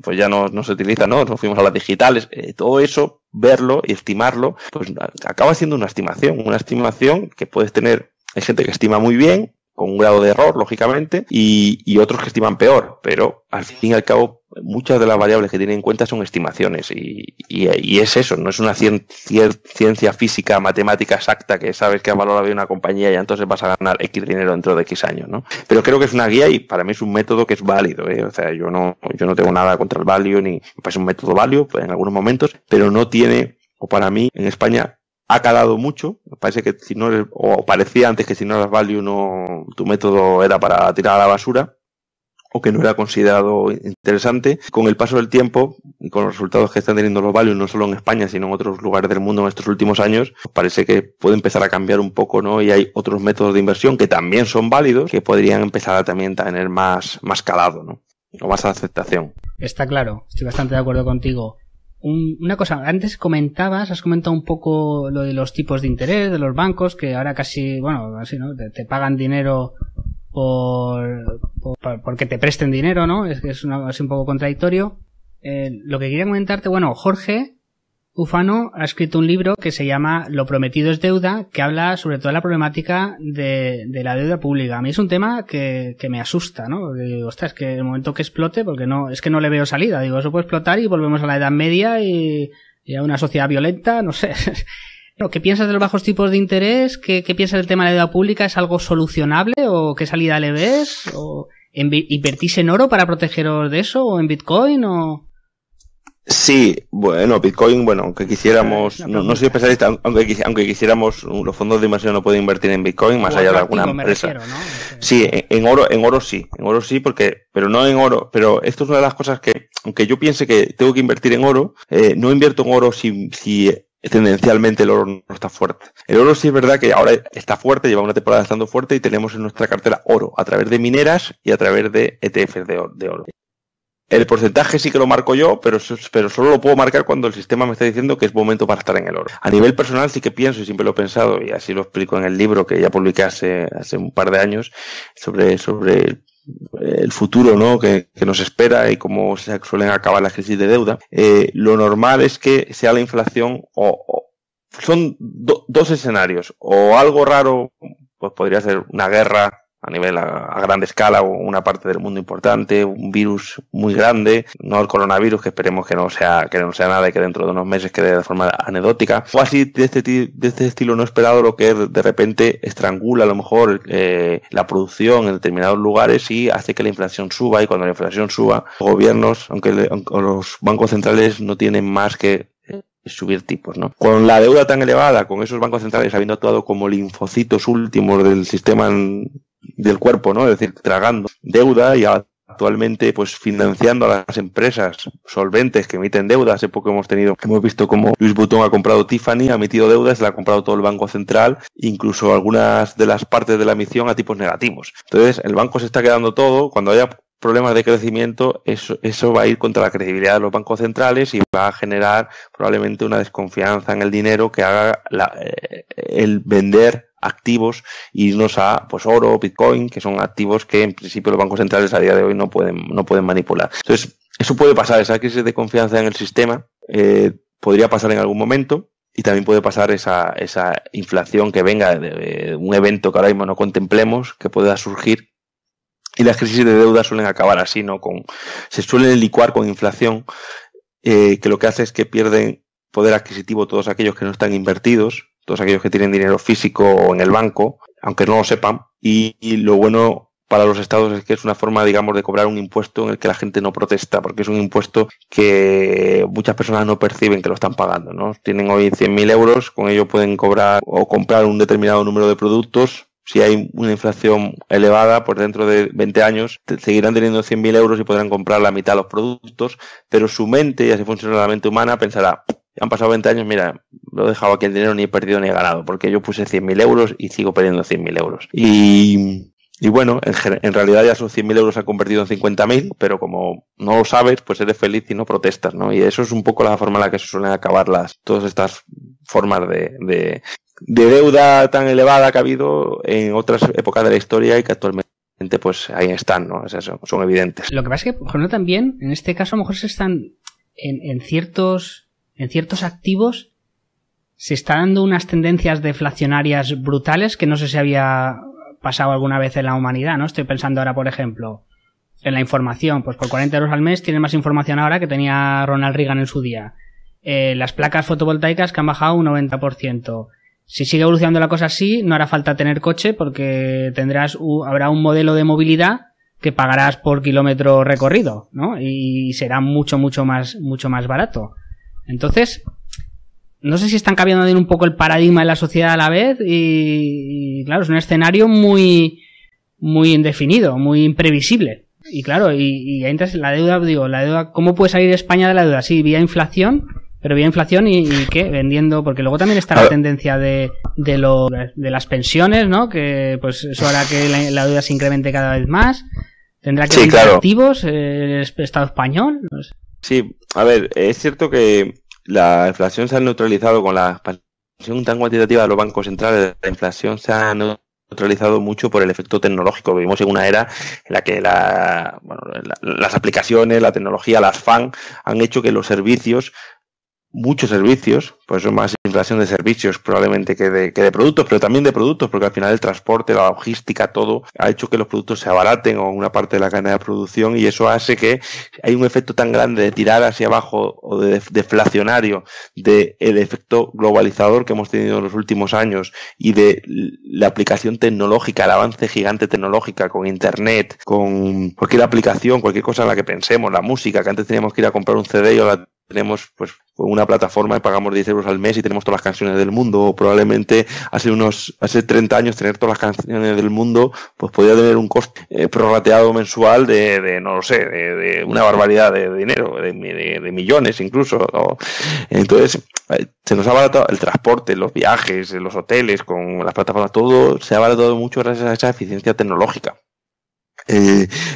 pues ya no se utilizan, ¿no? Nos fuimos a las digitales. Todo eso, verlo y estimarlo, pues acaba siendo una estimación que puedes tener. Hay gente que estima muy bien con un grado de error, lógicamente, y otros que estiman peor, pero al fin y al cabo muchas de las variables que tienen en cuenta son estimaciones y es eso, no es una ciencia física, matemática exacta que sabes que ha valorado una compañía y entonces vas a ganar X dinero dentro de X años, ¿no? Pero creo que es una guía y para mí es un método que es válido, ¿eh? O sea, yo no tengo nada contra el value, ni me parece un método válido en algunos momentos, pero no tiene, o para mí en España ha calado mucho. Me parece que si no eres, o parecía antes que si no eras value, no, tu método era para tirar a la basura, o que no era considerado interesante. Con el paso del tiempo y con los resultados que están teniendo los values, no solo en España, sino en otros lugares del mundo en estos últimos años, parece que puede empezar a cambiar un poco, ¿no? Y hay otros métodos de inversión que también son válidos, que podrían empezar a también tener más calado, ¿no? O más aceptación. Está claro, estoy bastante de acuerdo contigo. Una cosa, antes has comentado un poco lo de los tipos de interés de los bancos, que ahora casi, bueno, así, ¿no? Te pagan dinero porque te presten dinero, ¿no? Es un poco contradictorio. Lo que quería comentarte, bueno, Jorge Ufano ha escrito un libro que se llama Lo prometido es deuda, que habla sobre toda la problemática de la deuda pública. A mí es un tema que me asusta, ¿no? Digo, ostras, que el momento que explote, porque no le veo salida. Digo, eso puede explotar y volvemos a la Edad Media y a una sociedad violenta, no sé. ¿Qué piensas de los bajos tipos de interés? ¿Qué piensas del tema de la deuda pública? ¿Es algo solucionable o qué salida le ves? ¿O invertís en oro para protegeros de eso? ¿O en Bitcoin? ¿O...? Sí, bueno, Bitcoin, bueno, aunque quisiéramos, no soy especialista, aunque quisiéramos, los fondos de inversión no pueden invertir en Bitcoin más allá de alguna empresa. Refiero, ¿no? Sí, en oro sí, pero no en oro, pero esto es una de las cosas que, aunque yo piense que tengo que invertir en oro, no invierto en oro si tendencialmente el oro no está fuerte. El oro sí es verdad que ahora está fuerte, lleva una temporada estando fuerte y tenemos en nuestra cartera oro a través de mineras y a través de ETFs de oro. El porcentaje sí que lo marco yo, pero solo lo puedo marcar cuando el sistema me está diciendo que es momento para estar en el oro. A nivel personal sí que pienso, y siempre lo he pensado, y así lo explico en el libro que ya publiqué hace un par de años, sobre el futuro, ¿no? que nos espera y cómo se suelen acabar las crisis de deuda. Lo normal es que sea la inflación o son dos escenarios, o algo raro, pues podría ser una guerra a gran escala o una parte del mundo importante, un virus muy grande, no el coronavirus, que esperemos que no sea nada y que dentro de unos meses quede de forma anecdótica, o así de este estilo no esperado, lo que de repente estrangula a lo mejor la producción en determinados lugares y hace que la inflación suba, y cuando la inflación suba, los gobiernos, aunque los bancos centrales no tienen más que subir tipos, ¿no? Con la deuda tan elevada, con esos bancos centrales habiendo actuado como linfocitos últimos del sistema del cuerpo, ¿no? Es decir, tragando deuda y actualmente pues financiando a las empresas solventes que emiten deuda. Hace poco hemos visto como Louis Vuitton ha comprado Tiffany, ha emitido deuda, se la ha comprado todo el Banco Central, incluso algunas de las partes de la emisión a tipos negativos. Entonces, el banco se está quedando todo. Cuando haya problemas de crecimiento, eso va a ir contra la credibilidad de los bancos centrales y va a generar probablemente una desconfianza en el dinero que haga el vender activos y irnos a pues oro, Bitcoin, que son activos que en principio los bancos centrales a día de hoy no pueden manipular. Entonces, eso puede pasar, esa crisis de confianza en el sistema podría pasar en algún momento, y también puede pasar esa inflación que venga de un evento que ahora mismo no contemplemos, que pueda surgir. Y las crisis de deuda suelen acabar así, ¿no? Se suelen licuar con inflación, que lo que hace es que pierden poder adquisitivo todos aquellos que no están invertidos, todos aquellos que tienen dinero físico o en el banco, aunque no lo sepan. Y lo bueno para los estados es que es una forma, digamos, de cobrar un impuesto en el que la gente no protesta, porque es un impuesto que muchas personas no perciben que lo están pagando, ¿no? Tienen hoy 100.000 euros, con ello pueden cobrar o comprar un determinado número de productos. Si hay una inflación elevada, pues dentro de 20 años seguirán teniendo 100.000 euros y podrán comprar la mitad de los productos, pero su mente, y así funciona la mente humana, pensará, han pasado 20 años, mira, lo he dejado aquí el dinero, ni he perdido ni he ganado, porque yo puse 100.000 euros y sigo perdiendo 100.000 euros. Y bueno, en realidad ya esos 100.000 euros se han convertido en 50.000, pero como no lo sabes, pues eres feliz y no protestas, ¿no? Y eso es un poco la forma en la que se suelen acabar todas estas formas de deuda tan elevada que ha habido en otras épocas de la historia y que actualmente pues ahí están, ¿no? Son evidentes. Lo que pasa es que, por ejemplo, también, en este caso a lo mejor se están en ciertos activos se está dando unas tendencias deflacionarias brutales que no sé si había pasado alguna vez en la humanidad, ¿no? Estoy pensando ahora, por ejemplo, en la información. Pues por 40 euros al mes tienes más información ahora que tenía Ronald Reagan en su día. Las placas fotovoltaicas que han bajado un 90%. Si sigue evolucionando la cosa así, no hará falta tener coche porque habrá un modelo de movilidad que pagarás por kilómetro recorrido, ¿no? Y será mucho más barato. Entonces, no sé si están cambiando un poco el paradigma de la sociedad a la vez y claro, es un escenario muy indefinido, muy imprevisible. Y claro, y entonces la deuda, ¿cómo puede salir España de la deuda? Sí, vía inflación, pero vía inflación y ¿qué? Vendiendo, porque luego también está la tendencia de las pensiones, ¿no? Que pues eso hará que la deuda se incremente cada vez más. Tendrá que vender activos el Estado español. No sé. Sí, a ver, es cierto que la inflación se ha neutralizado con la expansión tan cuantitativa de los bancos centrales. La inflación se ha neutralizado mucho por el efecto tecnológico. Vivimos en una era en la que las aplicaciones, la tecnología, las FAN han hecho que los servicios, muchos servicios, pues son más inflación de servicios probablemente que de productos, pero también de productos, porque al final el transporte, la logística, todo ha hecho que los productos se abaraten o una parte de la cadena de producción, y eso hace que hay un efecto tan grande de tirar hacia abajo o de deflacionario del efecto globalizador que hemos tenido en los últimos años y de la aplicación tecnológica, el avance gigante tecnológica con internet, con cualquier aplicación, cualquier cosa en la que pensemos, la música, que antes teníamos que ir a comprar un CD y ahora tenemos pues una plataforma y pagamos 10 euros al mes y tenemos todas las canciones del mundo, o probablemente hace 30 años tener todas las canciones del mundo pues podía tener un coste prorrateado mensual de no lo sé, de una barbaridad de dinero, de millones incluso, ¿no? Entonces se nos ha abaratado el transporte, los viajes, los hoteles con las plataformas, todo se ha abaratado mucho gracias a esa eficiencia tecnológica.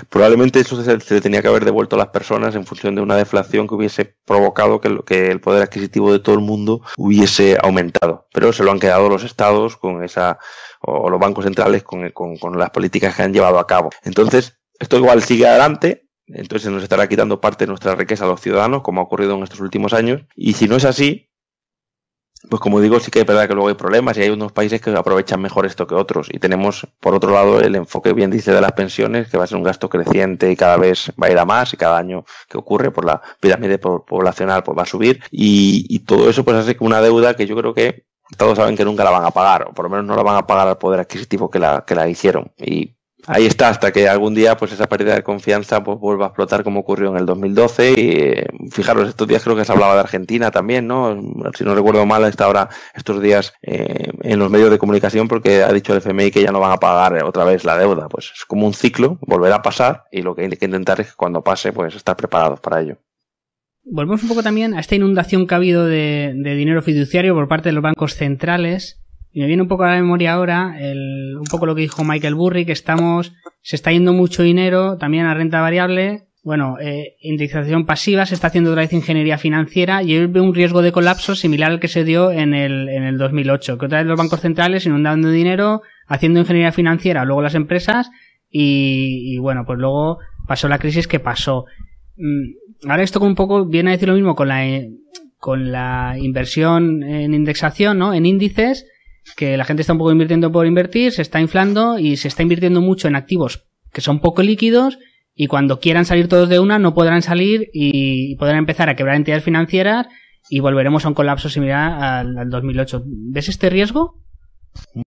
Probablemente eso se le tenía que haber devuelto a las personas en función de una deflación que hubiese provocado que el poder adquisitivo de todo el mundo hubiese aumentado, pero se lo han quedado los estados con o los bancos centrales con las políticas que han llevado a cabo. Entonces esto igual sigue adelante, entonces nos estará quitando parte de nuestra riqueza a los ciudadanos, como ha ocurrido en estos últimos años, y si no es así, pues como digo, sí que es verdad que luego hay problemas y hay unos países que aprovechan mejor esto que otros, y tenemos por otro lado el enfoque bien dice de las pensiones, que va a ser un gasto creciente y cada vez va a ir a más, y cada año que ocurre por la pirámide poblacional pues va a subir, y todo eso pues hace que una deuda que yo creo que todos saben que nunca la van a pagar, o por lo menos no la van a pagar al poder adquisitivo que la hicieron, y ahí está, hasta que algún día pues esa pérdida de confianza pues vuelva a explotar como ocurrió en el 2012. Y fijaros, estos días creo que se hablaba de Argentina también, ¿no? Si no recuerdo mal, está ahora estos días en los medios de comunicación porque ha dicho el FMI que ya no van a pagar otra vez la deuda. Pues es como un ciclo, volverá a pasar, y lo que hay que intentar es que cuando pase pues estar preparados para ello. Volvemos un poco también a esta inundación que ha habido de dinero fiduciario por parte de los bancos centrales. Y me viene un poco a la memoria ahora un poco lo que dijo Michael Burry, que se está yendo mucho dinero también a renta variable. Bueno, indexación pasiva, se está haciendo otra vez ingeniería financiera, y él ve un riesgo de colapso similar al que se dio en el 2008, que otra vez los bancos centrales inundando dinero, haciendo ingeniería financiera, luego las empresas, y bueno, pues luego pasó la crisis que pasó. Ahora esto un poco viene a decir lo mismo con la inversión en indexación, ¿no? En índices, que la gente está un poco invirtiendo por invertir, se está inflando y se está invirtiendo mucho en activos que son poco líquidos, y cuando quieran salir todos de una no podrán salir y podrán empezar a quebrar entidades financieras y volveremos a un colapso similar al 2008. ¿Ves este riesgo?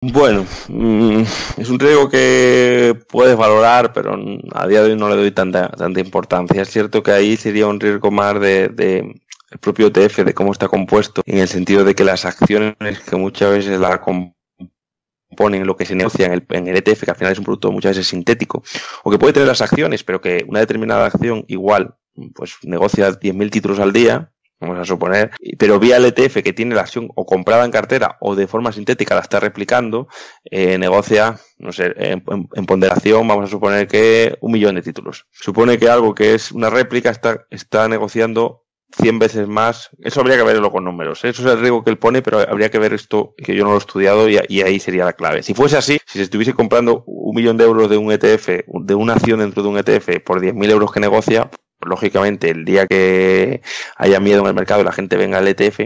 Bueno, es un riesgo que puedes valorar, pero a día de hoy no le doy tanta importancia. Es cierto que ahí sería un riesgo más de el propio ETF, de cómo está compuesto, en el sentido de que las acciones que muchas veces la componen, lo que se negocia en el ETF, que al final es un producto muchas veces sintético, o que puede tener las acciones, pero que una determinada acción igual pues negocia 10.000 títulos al día, vamos a suponer, pero vía el ETF que tiene la acción o comprada en cartera o de forma sintética la está replicando, negocia, no sé, en ponderación, vamos a suponer que 1.000.000 de títulos. Supone que algo que es una réplica está negociando 100 veces más. Eso habría que verlo con números, ¿eh? Eso es el riesgo que él pone, pero habría que ver esto, que yo no lo he estudiado, y ahí sería la clave. Si fuese así, si se estuviese comprando 1.000.000 de euros de un ETF, de una acción dentro de un ETF por 10.000 euros que negocia, lógicamente el día que haya miedo en el mercado y la gente venga al ETF,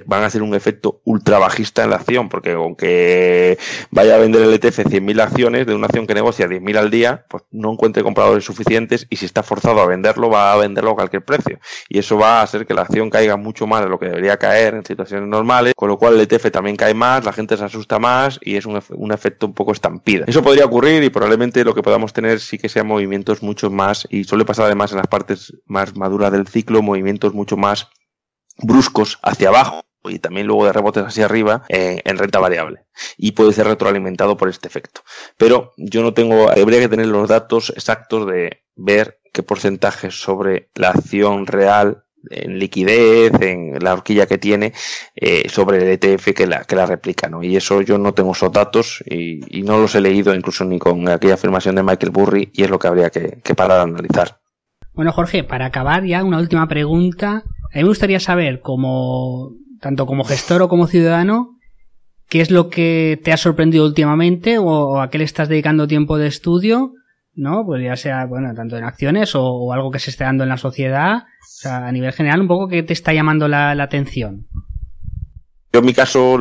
van a hacer un efecto ultra bajista en la acción, porque aunque vaya a vender el ETF 100.000 acciones de una acción que negocia 10.000 al día, pues no encuentre compradores suficientes y si está forzado a venderlo, va a venderlo a cualquier precio. Y eso va a hacer que la acción caiga mucho más de lo que debería caer en situaciones normales, con lo cual el ETF también cae más, la gente se asusta más y es un efecto un poco estampida. Eso podría ocurrir y probablemente lo que podamos tener sí que sean movimientos mucho más, y suele pasar además en las partes más maduras del ciclo, movimientos mucho más bruscos hacia abajo y también luego de rebotes hacia arriba en renta variable, y puede ser retroalimentado por este efecto. Pero yo no tengo, habría que tener los datos exactos de ver qué porcentaje sobre la acción real en liquidez, en la horquilla que tiene, sobre el ETF que la replica, ¿no? Y eso yo no tengo esos datos y no los he leído incluso ni con aquella afirmación de Michael Burry, y es lo que habría que parar a analizar. Bueno, Jorge, para acabar ya una última pregunta. A mí me gustaría saber, tanto como gestor o como ciudadano, ¿qué es lo que te ha sorprendido últimamente o a qué le estás dedicando tiempo de estudio? ¿No? Pues ya sea, bueno, tanto en acciones o algo que se esté dando en la sociedad. O sea, a nivel general, un poco, ¿qué te está llamando la atención? Yo en mi caso,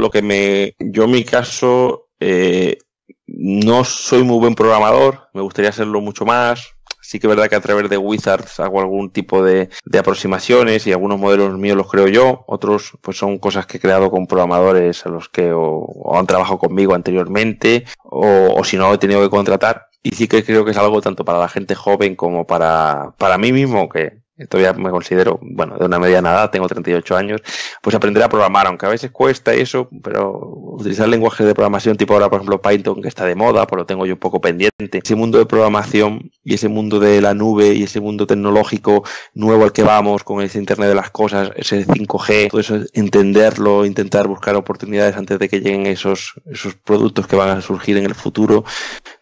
no soy muy buen programador, me gustaría serlo mucho más. Sí que es verdad que a través de Wizards hago algún tipo de aproximaciones y algunos modelos míos los creo yo, otros pues son cosas que he creado con programadores a los que o han trabajado conmigo anteriormente o si no he tenido que contratar, y sí que creo que es algo tanto para la gente joven como para mí mismo, que todavía me considero, bueno, de una mediana edad, tengo 38 años, pues aprender a programar, aunque a veces cuesta eso, pero utilizar lenguajes de programación tipo ahora, por ejemplo, Python, que está de moda, pues lo tengo yo un poco pendiente. Ese mundo de programación y ese mundo de la nube y ese mundo tecnológico nuevo al que vamos, con ese Internet de las cosas, ese 5G, todo eso, entenderlo, intentar buscar oportunidades antes de que lleguen esos productos que van a surgir en el futuro,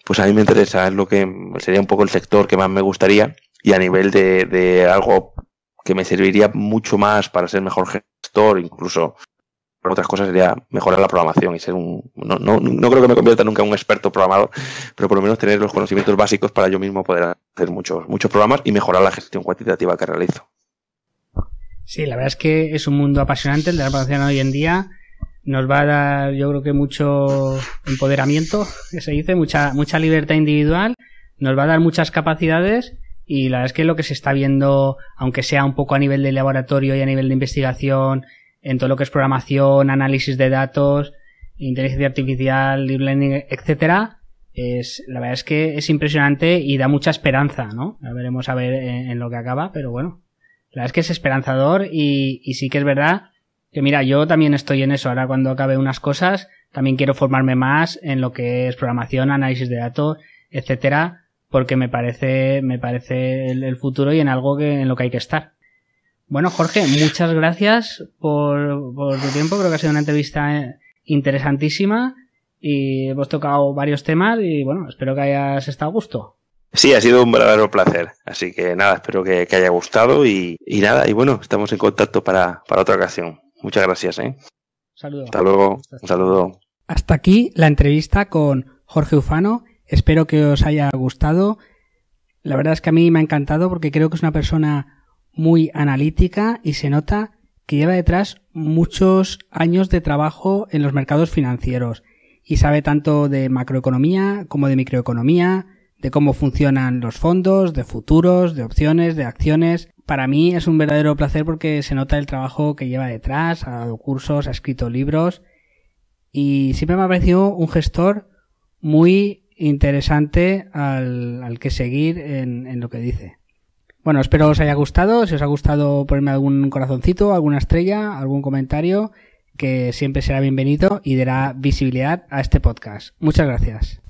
pues a mí me interesa, es lo que sería un poco el sector que más me gustaría. Y a nivel de algo que me serviría mucho más para ser mejor gestor, incluso por otras cosas, sería mejorar la programación y ser no creo que me convierta nunca en un experto programador, pero por lo menos tener los conocimientos básicos para yo mismo poder hacer muchos programas y mejorar la gestión cuantitativa que realizo. Sí, la verdad es que es un mundo apasionante el de la programación hoy en día. Nos va a dar, yo creo que mucho empoderamiento, que se dice, mucha libertad individual, nos va a dar muchas capacidades. Y la verdad es que lo que se está viendo, aunque sea un poco a nivel de laboratorio y a nivel de investigación, en todo lo que es programación, análisis de datos, inteligencia artificial, deep learning, etcétera, la verdad es que es impresionante y da mucha esperanza, ¿no? Ya veremos a ver en lo que acaba, pero bueno, la verdad es que es esperanzador y sí que es verdad que, mira, yo también estoy en eso. Ahora cuando acabe unas cosas, también quiero formarme más en lo que es programación, análisis de datos, etcétera, porque me parece el futuro y en algo en lo que hay que estar. Bueno, Jorge, muchas gracias por tu tiempo. Creo que ha sido una entrevista interesantísima y hemos tocado varios temas y bueno, espero que hayas estado a gusto. Sí, ha sido un verdadero placer. Así que nada, espero que haya gustado y nada, y bueno, estamos en contacto para otra ocasión. Muchas gracias, ¿eh? Un saludo. Hasta luego. Un saludo. Hasta aquí la entrevista con Jorge Ufano. Espero que os haya gustado. La verdad es que a mí me ha encantado porque creo que es una persona muy analítica y se nota que lleva detrás muchos años de trabajo en los mercados financieros y sabe tanto de macroeconomía como de microeconomía, de cómo funcionan los fondos, de futuros, de opciones, de acciones. Para mí es un verdadero placer porque se nota el trabajo que lleva detrás, ha dado cursos, ha escrito libros y siempre me ha parecido un gestor muy interesante al que seguir en lo que dice. Bueno, espero os haya gustado. Si os ha gustado, ponedme algún corazoncito, alguna estrella, algún comentario, que siempre será bienvenido y dará visibilidad a este podcast. Muchas gracias.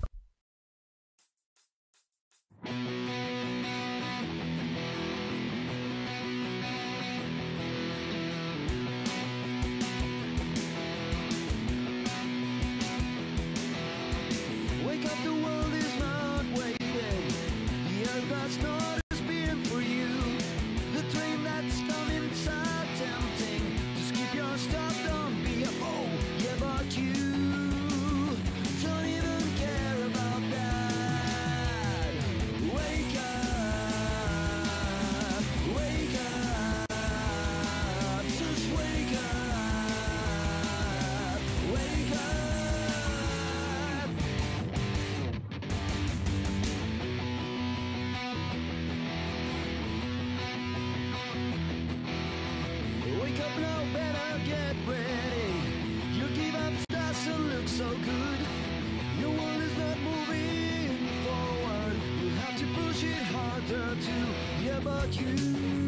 Stop, don't be a fool, yeah, but you don't even care about turn to, yeah, but you